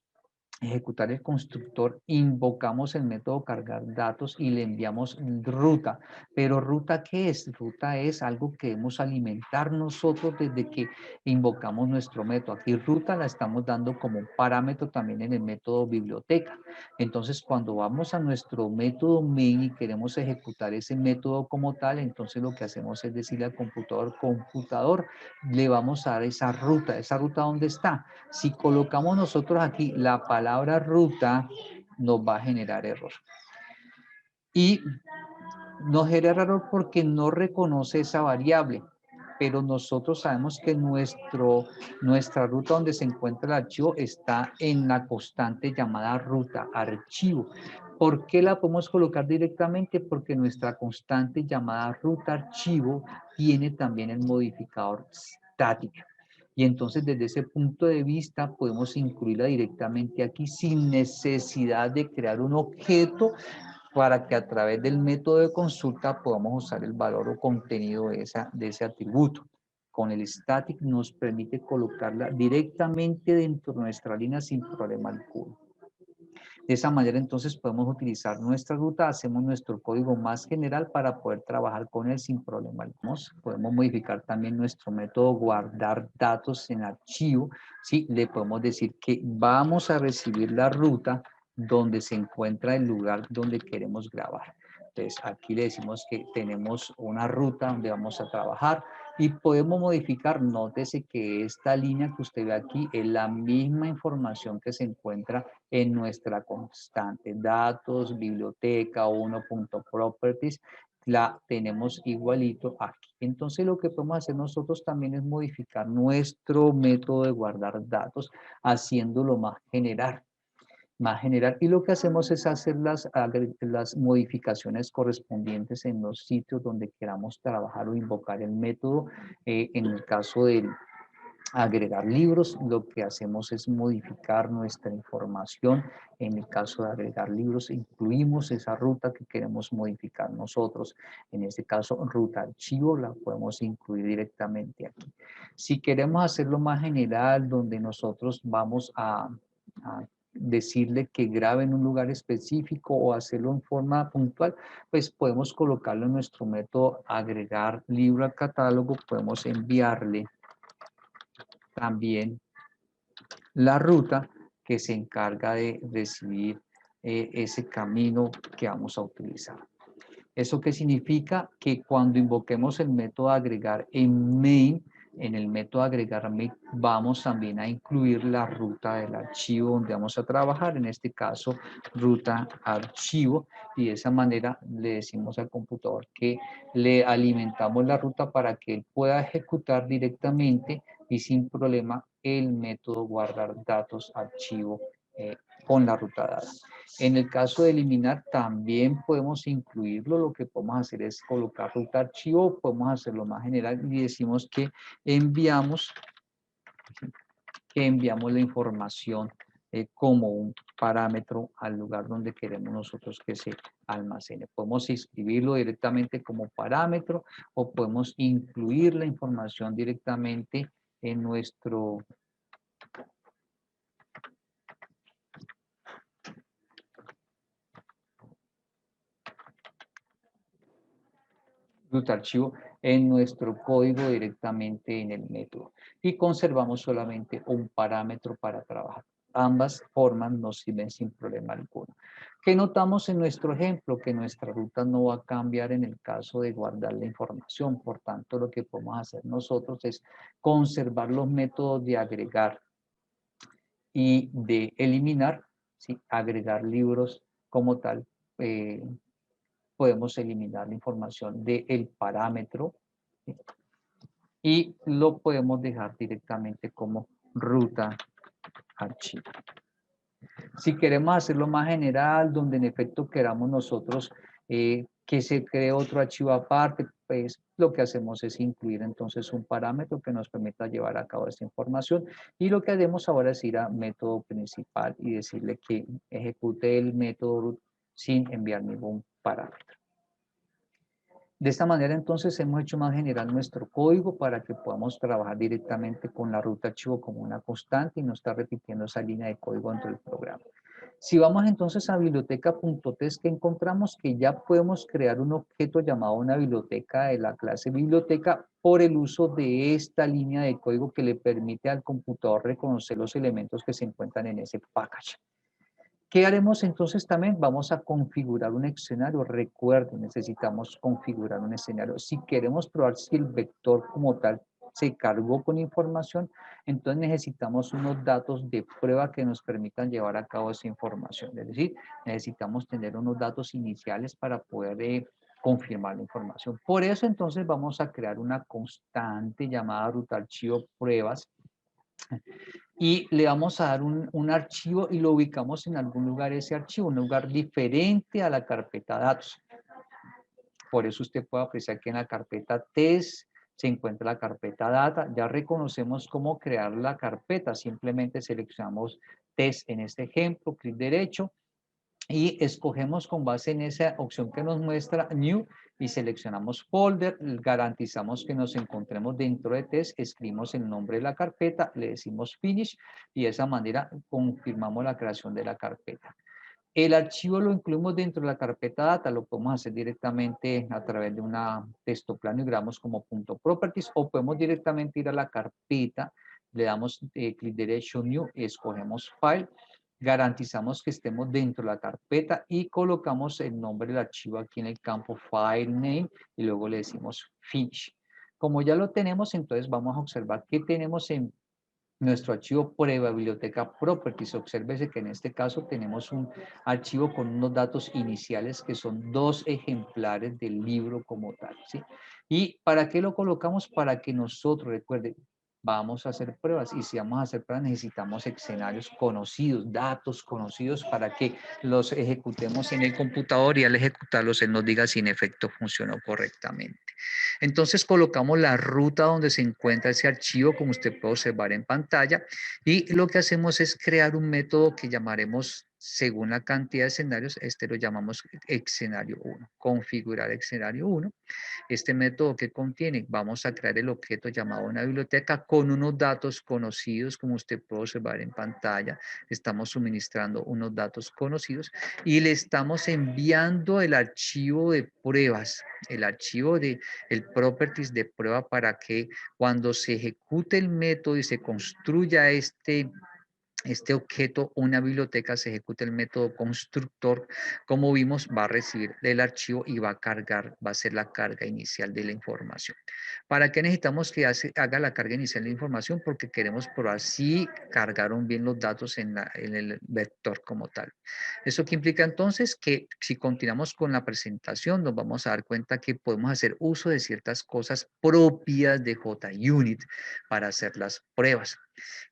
ejecutar el constructor, invocamos el método cargar datos y le enviamos ruta. Pero ruta, ¿qué es? Ruta es algo que debemos alimentar nosotros desde que invocamos nuestro método. Aquí ruta la estamos dando como un parámetro también en el método biblioteca. Entonces, cuando vamos a nuestro método main y queremos ejecutar ese método como tal, entonces lo que hacemos es decirle al computador, le vamos a dar esa ruta ¿dónde está? Si colocamos nosotros aquí la palabra ruta, nos va a generar error. Y nos genera error porque no reconoce esa variable. Pero nosotros sabemos que nuestra ruta donde se encuentra el archivo está en la constante llamada ruta archivo. ¿Por qué la podemos colocar directamente? Porque nuestra constante llamada ruta archivo tiene también el modificador static. Y entonces desde ese punto de vista podemos incluirla directamente aquí sin necesidad de crear un objeto para que a través del método de consulta podamos usar el valor o contenido de ese atributo. Con el static nos permite colocarla directamente dentro de nuestra línea sin problema alguno. De esa manera entonces podemos utilizar nuestra ruta, hacemos nuestro código más general para poder trabajar con él sin problema alguno. Podemos modificar también nuestro método guardar datos en archivo. ¿Sí? Le podemos decir que vamos a recibir la ruta donde se encuentra el lugar donde queremos grabar. Entonces aquí le decimos que tenemos una ruta donde vamos a trabajar y podemos modificar. Nótese que esta línea que usted ve aquí es la misma información que se encuentra en nuestra constante, datos, biblioteca, 1.properties, la tenemos igualito aquí. Entonces lo que podemos hacer nosotros también es modificar nuestro método de guardar datos, haciéndolo más general, y lo que hacemos es hacer las modificaciones correspondientes en los sitios donde queramos trabajar o invocar el método. En el caso de agregar libros, lo que hacemos es modificar nuestra información. En el caso de agregar libros, incluimos esa ruta que queremos modificar nosotros. En este caso, ruta archivo, la podemos incluir directamente aquí. Si queremos hacerlo más general, donde nosotros vamos a decirle que grabe en un lugar específico o hacerlo en forma puntual, pues podemos colocarlo en nuestro método agregar libro al catálogo, podemos enviarle también la ruta que se encarga de recibir ese camino que vamos a utilizar. ¿Eso qué significa? Que cuando invoquemos el método agregar en main, en el método agregar main, vamos también a incluir la ruta del archivo donde vamos a trabajar, en este caso, ruta archivo, y de esa manera le decimos al computador que le alimentamos la ruta para que él pueda ejecutar directamente y sin problema el método guardar datos archivo con la ruta dada. En el caso de eliminar, también podemos incluirlo. Lo que podemos hacer es colocar ruta archivo, podemos hacerlo más general y decimos que enviamos la información como un parámetro al lugar donde queremos nosotros que se almacene. Podemos escribirlo directamente como parámetro o podemos incluir la información directamente en nuestro ruta archivo en nuestro código directamente en el método y conservamos solamente un parámetro para trabajar. Ambas formas nos sirven sin problema alguno. ¿Qué notamos en nuestro ejemplo? Que nuestra ruta no va a cambiar en el caso de guardar la información. Por tanto, lo que podemos hacer nosotros es conservar los métodos de agregar y de eliminar, ¿sí? Agregar libros como tal. Podemos eliminar la información del parámetro, ¿sí? Y lo podemos dejar directamente como ruta archivo. Si queremos hacerlo más general, donde en efecto queramos nosotros que se cree otro archivo aparte, pues lo que hacemos es incluir entonces un parámetro que nos permita llevar a cabo esta información. Y lo que haremos ahora es ir a método principal y decirle que ejecute el método root sin enviar ningún parámetro. De esta manera entonces hemos hecho más general nuestro código para que podamos trabajar directamente con la ruta archivo como una constante y no estar repitiendo esa línea de código dentro del programa. Si vamos entonces a biblioteca.test, que encontramos que ya podemos crear un objeto llamado una biblioteca de la clase biblioteca por el uso de esta línea de código que le permite al computador reconocer los elementos que se encuentran en ese package. ¿Qué haremos entonces también? Vamos a configurar un escenario. Recuerden, necesitamos configurar un escenario. Si queremos probar si el vector como tal se cargó con información, entonces necesitamos unos datos de prueba que nos permitan llevar a cabo esa información. Es decir, necesitamos tener unos datos iniciales para poder confirmar la información. Por eso entonces vamos a crear una constante llamada ruta archivo pruebas y le vamos a dar un archivo y lo ubicamos en algún lugar ese archivo, un lugar diferente a la carpeta datos. Por eso usted puede apreciar que en la carpeta test se encuentra la carpeta data. Ya reconocemos cómo crear la carpeta. Simplemente seleccionamos test en este ejemplo, clic derecho, y escogemos con base en esa opción que nos muestra New y seleccionamos Folder, garantizamos que nos encontremos dentro de test, escribimos el nombre de la carpeta, le decimos Finish y de esa manera confirmamos la creación de la carpeta. El archivo lo incluimos dentro de la carpeta data, lo podemos hacer directamente a través de una texto plano y grabamos como punto properties, o podemos directamente ir a la carpeta, le damos clic derecho new, escogemos file, garantizamos que estemos dentro de la carpeta y colocamos el nombre del archivo aquí en el campo file name y luego le decimos finish. Como ya lo tenemos, entonces vamos a observar qué tenemos en nuestro archivo prueba biblioteca properties. Obsérvese que en este caso tenemos un archivo con unos datos iniciales que son 2 ejemplares del libro como tal, ¿sí? ¿Y para qué lo colocamos? Para que nosotros, recuerden, vamos a hacer pruebas y si vamos a hacer pruebas necesitamos escenarios conocidos, datos conocidos para que los ejecutemos en el computador y al ejecutarlos él nos diga si en efecto funcionó correctamente. Entonces colocamos la ruta donde se encuentra ese archivo, como usted puede observar en pantalla, y lo que hacemos es crear un método que llamaremos, según la cantidad de escenarios, este lo llamamos escenario 1, configurar escenario 1. Este método que contiene, vamos a crear el objeto llamado una biblioteca con unos datos conocidos, como usted puede observar en pantalla. Estamos suministrando unos datos conocidos y le estamos enviando el archivo de pruebas, el archivo de el properties de prueba para que cuando se ejecute el método y se construya este objeto, una biblioteca, se ejecuta el método constructor, como vimos, va a recibir el archivo y va a cargar, va a ser la carga inicial de la información. ¿Para qué necesitamos que haga la carga inicial de la información? Porque queremos probar si cargaron bien los datos en el vector como tal. ¿Eso qué implica entonces? Que si continuamos con la presentación, nos vamos a dar cuenta que podemos hacer uso de ciertas cosas propias de JUnit para hacer las pruebas,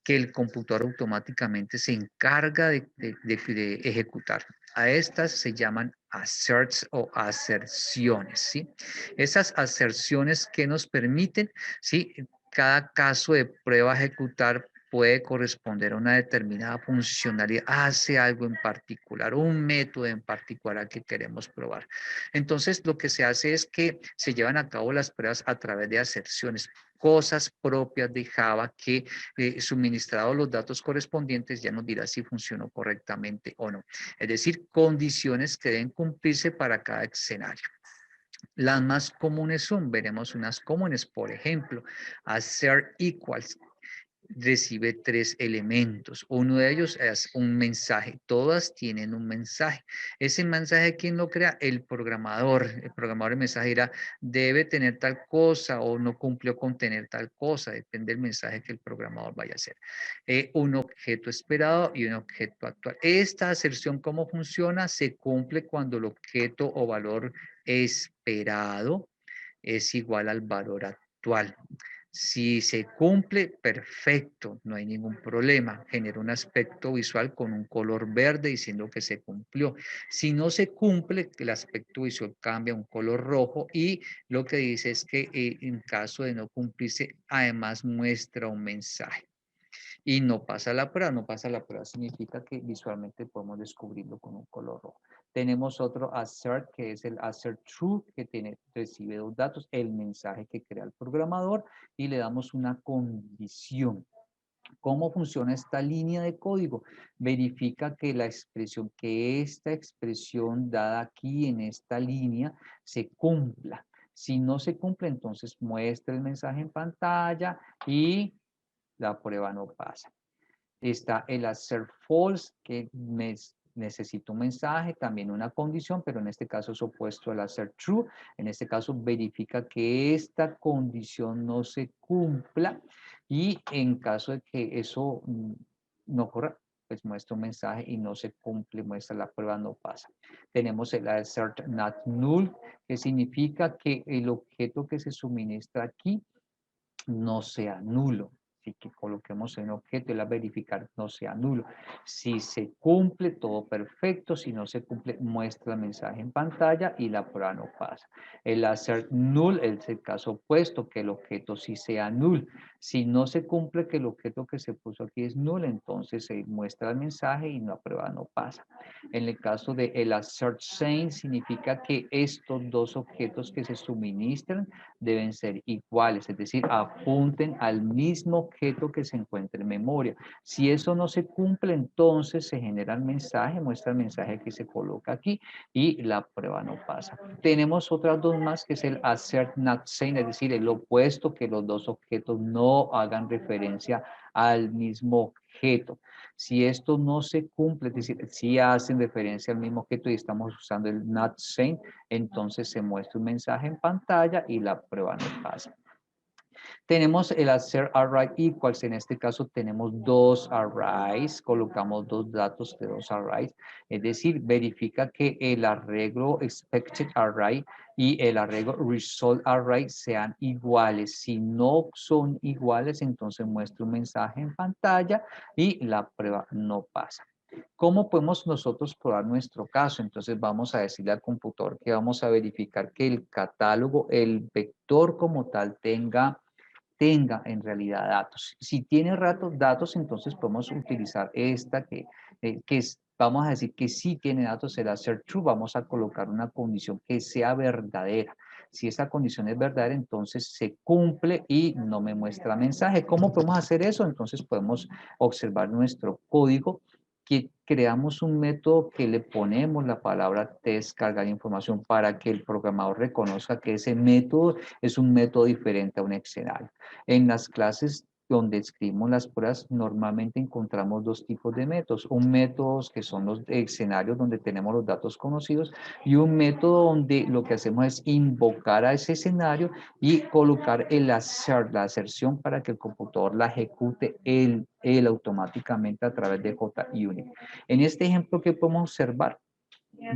que el computador automáticamente se encarga de ejecutar. A estas se llaman asserts o aserciones, ¿sí? Esas aserciones que nos permiten, ¿sí? Cada caso de prueba a ejecutar puede corresponder a una determinada funcionalidad, hace algo en particular, un método en particular que queremos probar. Entonces, lo que se hace es que se llevan a cabo las pruebas a través de aserciones, cosas propias de Java que suministrados los datos correspondientes ya nos dirá si funcionó correctamente o no. Es decir, condiciones que deben cumplirse para cada escenario. Las más comunes son, veremos unas comunes, por ejemplo, assert equals, recibe 3 elementos. Uno de ellos es un mensaje. Todas tienen un mensaje. Ese mensaje, ¿quién lo crea? El programador. El programador de mensaje dirá, debe tener tal cosa o no cumplió con tener tal cosa. Depende del mensaje que el programador vaya a hacer. Un objeto esperado y un objeto actual. Esta aserción, ¿cómo funciona? Se cumple cuando el objeto o valor esperado es igual al valor actual. Si se cumple, perfecto, no hay ningún problema. Genera un aspecto visual con un color verde diciendo que se cumplió. Si no se cumple, el aspecto visual cambia a un color rojo y lo que dice es que en caso de no cumplirse, además muestra un mensaje. Y no pasa la prueba, no pasa la prueba significa que visualmente podemos descubrirlo con un color rojo. Tenemos otro assert que es el assert true que recibe 2 datos, el mensaje que crea el programador y le damos una condición. ¿Cómo funciona esta línea de código? Verifica que esta expresión dada aquí en esta línea se cumpla. Si no se cumple, entonces muestra el mensaje en pantalla y la prueba no pasa. Está el assert false, que necesita un mensaje, también una condición, pero en este caso es opuesto al assert true. En este caso verifica que esta condición no se cumpla y en caso de que eso no ocurra, pues muestra un mensaje y no se cumple, muestra la prueba, no pasa. Tenemos el assert not null, que significa que el objeto que se suministra aquí no sea nulo. Así que coloquemos en objeto y la verificar no sea nulo. Si se cumple, todo perfecto. Si no se cumple, muestra el mensaje en pantalla y la prueba no pasa. El assert null es el caso opuesto, que el objeto sí sea null. Si no se cumple que el objeto que se puso aquí es null, entonces se muestra el mensaje y la prueba no pasa. En el caso de el assert same, significa que estos dos objetos que se suministran deben ser iguales, es decir, apunten al mismo objeto que se encuentre en memoria. Si eso no se cumple, entonces se genera el mensaje, muestra el mensaje que se coloca aquí y la prueba no pasa. Tenemos otras dos más, que es el assert not saying, es decir, el opuesto, que los dos objetos no hagan referencia al mismo objeto. Si esto no se cumple, es decir, si hacen referencia al mismo objeto y estamos usando el not saying, entonces se muestra un mensaje en pantalla y la prueba no pasa. Tenemos el assert array equals, en este caso tenemos dos arrays, colocamos dos datos de dos arrays, es decir, verifica que el arreglo expected array y el arreglo result array sean iguales. Si no son iguales, entonces muestra un mensaje en pantalla y la prueba no pasa. ¿Cómo podemos nosotros probar nuestro caso? Entonces vamos a decirle al computador que vamos a verificar que el catálogo, el vector como tal, tenga en realidad datos. Si tiene datos, entonces podemos utilizar esta que es, vamos a decir que sí tiene datos, será ser true, vamos a colocar una condición que sea verdadera. Si esa condición es verdadera, entonces se cumple y no me muestra mensaje. ¿Cómo podemos hacer eso? Entonces podemos observar nuestro código, que creamos un método que le ponemos la palabra test, cargar información, para que el programador reconozca que ese método es un método diferente a un escenario. En las clases donde escribimos las pruebas, normalmente encontramos dos tipos de métodos. Un método que son los escenarios donde tenemos los datos conocidos y un método donde lo que hacemos es invocar a ese escenario y colocar el assert, la aserción, para que el computador la ejecute él automáticamente a través de JUnit. En este ejemplo, ¿qué podemos observar?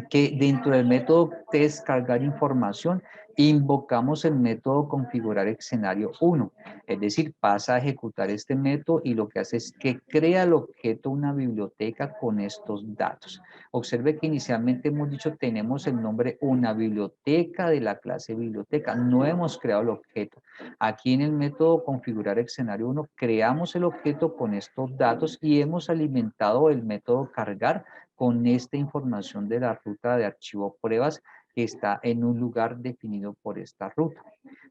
Que dentro del método descargar información invocamos el método configurar escenario 1, es decir, pasa a ejecutar este método y lo que hace es que crea el objeto una biblioteca con estos datos. Observe que inicialmente hemos dicho tenemos el nombre una biblioteca de la clase biblioteca, no hemos creado el objeto. Aquí en el método configurar escenario 1 creamos el objeto con estos datos y hemos alimentado el método cargar con esta información de la ruta de archivo pruebas que está en un lugar definido por esta ruta.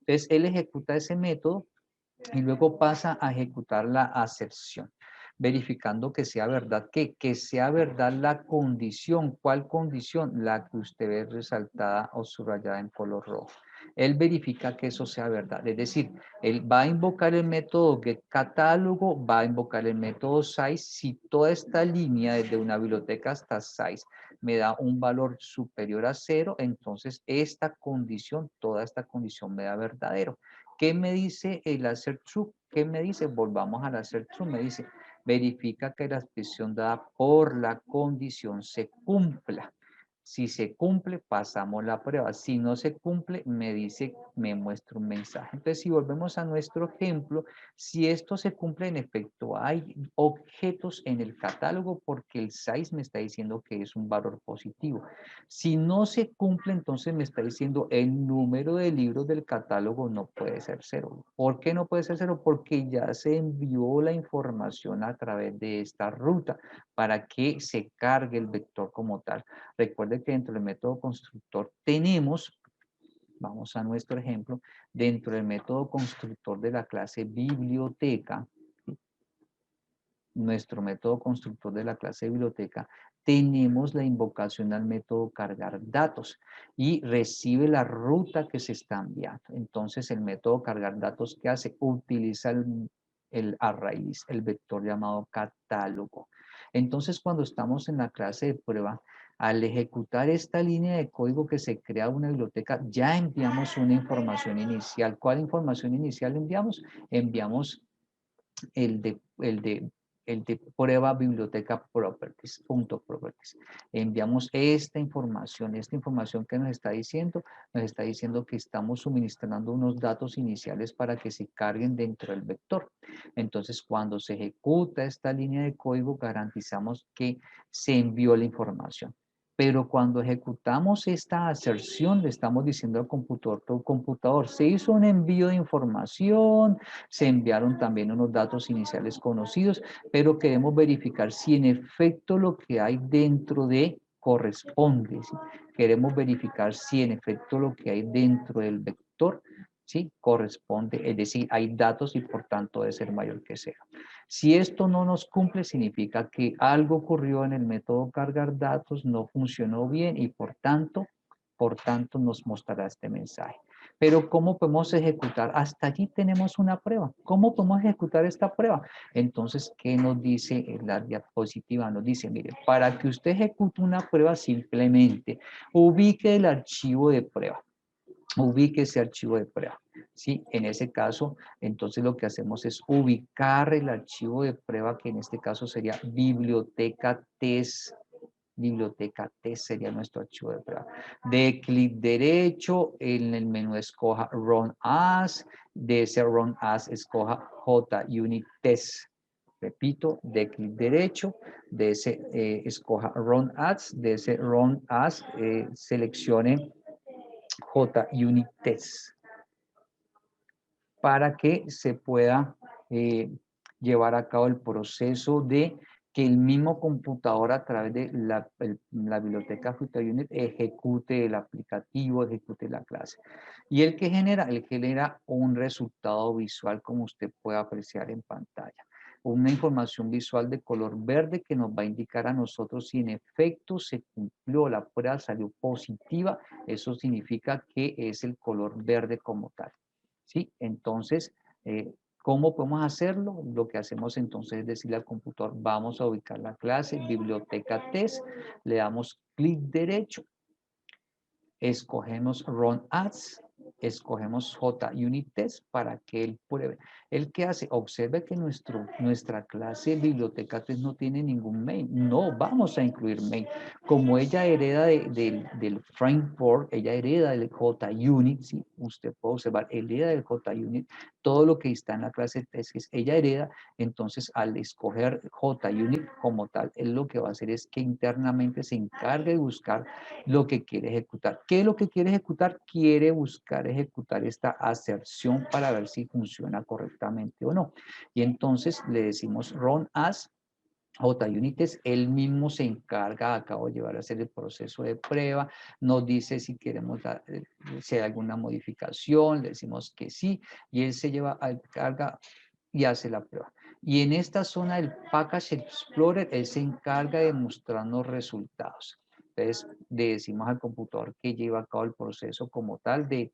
Entonces, él ejecuta ese método y luego pasa a ejecutar la aserción, verificando que sea verdad, que sea verdad la condición. ¿Cuál condición? La que usted ve resaltada o subrayada en color rojo. Él verifica que eso sea verdad, es decir, él va a invocar el método getCatálogo, va a invocar el método size. Si toda esta línea desde una biblioteca hasta size me da un valor superior a 0, entonces esta condición, toda esta condición me da verdadero. ¿Qué me dice el assert true? ¿Qué me dice? Volvamos al assert true. Me dice, verifica que la expresión dada por la condición se cumpla. Si se cumple, pasamos la prueba. Si no se cumple, me dice, me muestra un mensaje. Entonces, si volvemos a nuestro ejemplo, si esto se cumple, en efecto, hay objetos en el catálogo porque el size me está diciendo que es un valor positivo. Si no se cumple, entonces me está diciendo el número de libros del catálogo no puede ser 0. ¿Por qué no puede ser 0? Porque ya se envió la información a través de esta ruta para que se cargue el vector como tal. Recuerde que dentro del método constructor tenemos, vamos a nuestro ejemplo, dentro del método constructor de la clase biblioteca, nuestro método constructor de la clase biblioteca, tenemos la invocación al método cargar datos y recibe la ruta que se está enviando. Entonces el método cargar datos, ¿qué hace? Utiliza el array, el vector llamado catálogo. Entonces cuando estamos en la clase de prueba, al ejecutar esta línea de código que se crea una biblioteca, ya enviamos una información inicial. ¿Cuál información inicial enviamos? Enviamos el de prueba biblioteca properties, punto properties. Enviamos esta información que nos está diciendo que estamos suministrando unos datos iniciales para que se carguen dentro del vector. Entonces, cuando se ejecuta esta línea de código, garantizamos que se envió la información. Pero cuando ejecutamos esta aserción, le estamos diciendo al computador, se hizo un envío de información, se enviaron también unos datos iniciales conocidos, pero queremos verificar si en efecto lo que hay dentro de corresponde. ¿Sí? Queremos verificar si en efecto lo que hay dentro del vector ¿sí? Corresponde, es decir, hay datos y por tanto debe ser mayor que 0. Si esto no nos cumple, significa que algo ocurrió en el método cargar datos, no funcionó bien y por tanto nos mostrará este mensaje. Pero ¿cómo podemos ejecutar? Hasta allí tenemos una prueba. ¿Cómo podemos ejecutar esta prueba? Entonces, ¿qué nos dice la diapositiva? Nos dice, mire, para que usted ejecute una prueba, simplemente ubique el archivo de prueba. Ubique ese archivo de prueba. ¿Sí? En ese caso, entonces lo que hacemos es ubicar el archivo de prueba, que en este caso sería biblioteca test. Biblioteca test sería nuestro archivo de prueba. De clic derecho, en el menú escoja Run As. De ese Run As escoja JUnit Test. Repito, de clic derecho, de ese escoja Run As. De ese Run As seleccione JUnit Test para que se pueda llevar a cabo el proceso de que el mismo computador a través de la biblioteca JUnit ejecute el aplicativo, ejecute la clase. Y el que genera un resultado visual como usted puede apreciar en pantalla. Una información visual de color verde que nos va a indicar a nosotros si en efecto se cumplió, la prueba salió positiva. Eso significa que es el color verde como tal. ¿Sí? Entonces, ¿cómo podemos hacerlo? Lo que hacemos entonces es decirle al computador, vamos a ubicar la clase, biblioteca test, le damos clic derecho, escogemos Run As, escogemos JUnit Test para que él pruebe. ¿El qué hace? Observe que nuestra clase biblioteca test no tiene ningún main. No vamos a incluir main. Como ella hereda del framework, ella hereda del JUnit, ¿sí? Usted puede observar, hereda del JUnit, todo lo que está en la clase test es ella hereda. Entonces, al escoger JUnit como tal, él lo que va a hacer es que internamente se encargue de buscar lo que quiere ejecutar. ¿Qué es lo que quiere ejecutar? Quiere buscar ejecutar esta aserción para ver si funciona correctamente o no. Y entonces le decimos run as JUnit Test, él mismo se encarga, acabo de llevar a hacer el proceso de prueba, nos dice si queremos si hay alguna modificación, le decimos que sí, y él se lleva a carga y hace la prueba. Y en esta zona del Package Explorer, él se encarga de mostrarnos resultados. Entonces, le decimos al computador que lleva a cabo el proceso como tal de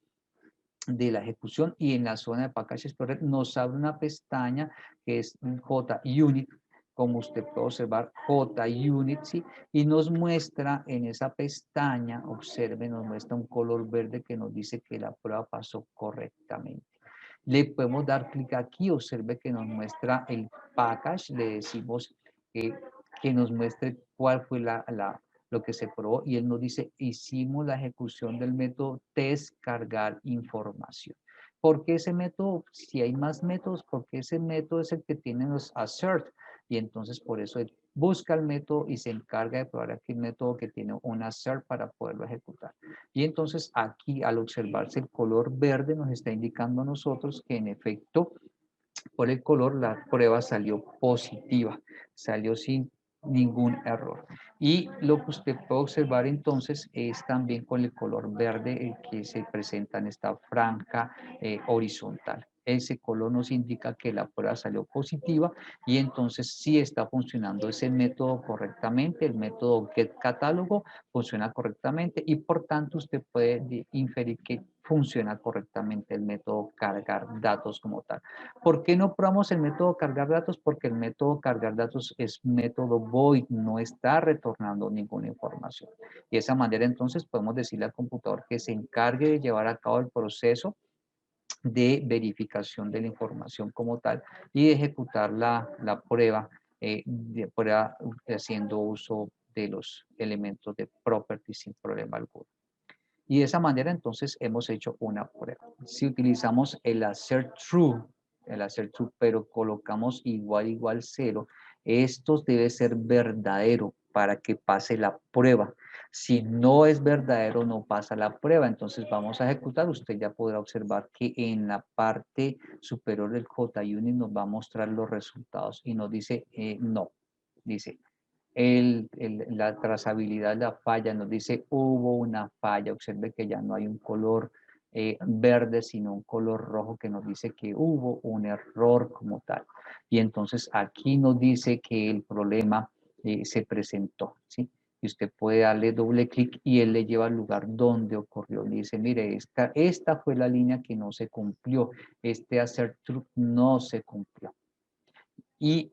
la ejecución, y en la zona de Package Explorer nos abre una pestaña que es JUnit, como usted puede observar, JUnit, ¿sí? Y nos muestra en esa pestaña, observe, nos muestra un color verde que nos dice que la prueba pasó correctamente. Le podemos dar clic aquí, observe que nos muestra el package, le decimos que nos muestre cuál fue lo que se probó, y él nos dice, hicimos la ejecución del método test cargar información. ¿Por qué ese método? Si hay más métodos, porque ese método es el que tiene los assert, y entonces por eso él busca el método y se encarga de probar aquí el método que tiene un assert para poderlo ejecutar. Y entonces aquí, al observarse el color verde, nos está indicando a nosotros que en efecto, por el color, la prueba salió positiva, salió sin ningún error. Y lo que usted puede observar entonces es también con el color verde que se presenta en esta franja horizontal. Ese color nos indica que la prueba salió positiva, y entonces sí está funcionando ese método correctamente. El método getCatálogo funciona correctamente, y por tanto usted puede inferir que funciona correctamente el método cargar datos como tal. ¿Por qué no probamos el método cargar datos? Porque el método cargar datos es método void, no está retornando ninguna información. Y de esa manera entonces podemos decirle al computador que se encargue de llevar a cabo el proceso de verificación de la información como tal y de ejecutar la prueba, haciendo uso de los elementos de property sin problema alguno. Y de esa manera entonces hemos hecho una prueba. Si utilizamos el assert true, pero colocamos igual 0, esto debe ser verdadero para que pase la prueba. Si no es verdadero, no pasa la prueba. Entonces vamos a ejecutar. Usted ya podrá observar que en la parte superior del JUnit nos va a mostrar los resultados y nos dice no. Dice la trazabilidad, la falla, nos dice hubo una falla. Observe que ya no hay un color verde, sino un color rojo que nos dice que hubo un error como tal. Y entonces aquí nos dice que el problema se presentó, ¿sí? Y usted puede darle doble clic y él le lleva al lugar donde ocurrió. Le dice, mire, esta fue la línea que no se cumplió, este assert true no se cumplió. Y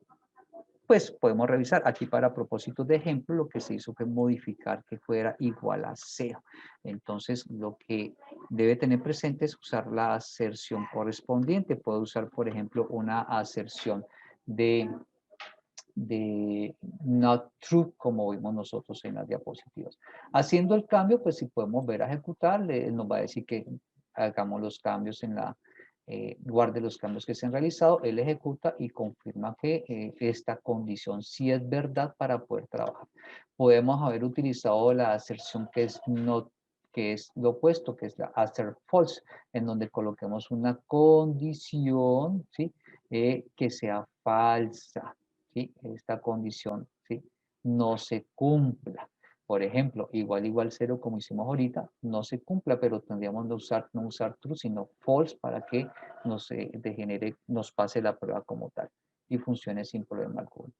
pues podemos revisar aquí para propósitos de ejemplo, lo que se hizo fue modificar que fuera igual a 0. Entonces, lo que debe tener presente es usar la aserción correspondiente. Puedo usar, por ejemplo, una aserción de not true, como vimos nosotros en las diapositivas. Haciendo el cambio, pues si podemos ver a ejecutar, él nos va a decir que hagamos los cambios en la, guarde los cambios que se han realizado, él ejecuta y confirma que esta condición sí es verdad para poder trabajar. Podemos haber utilizado la aserción que es not, que es lo opuesto, que es la assert false, en donde coloquemos una condición, ¿sí? Que sea falsa. ¿Sí? Esta condición, ¿sí? No se cumpla. Por ejemplo, igual 0, como hicimos ahorita, no se cumpla, pero tendríamos que usar, no usar true, sino false para que nos degenere, nos pase la prueba como tal y funcione sin problema alguno.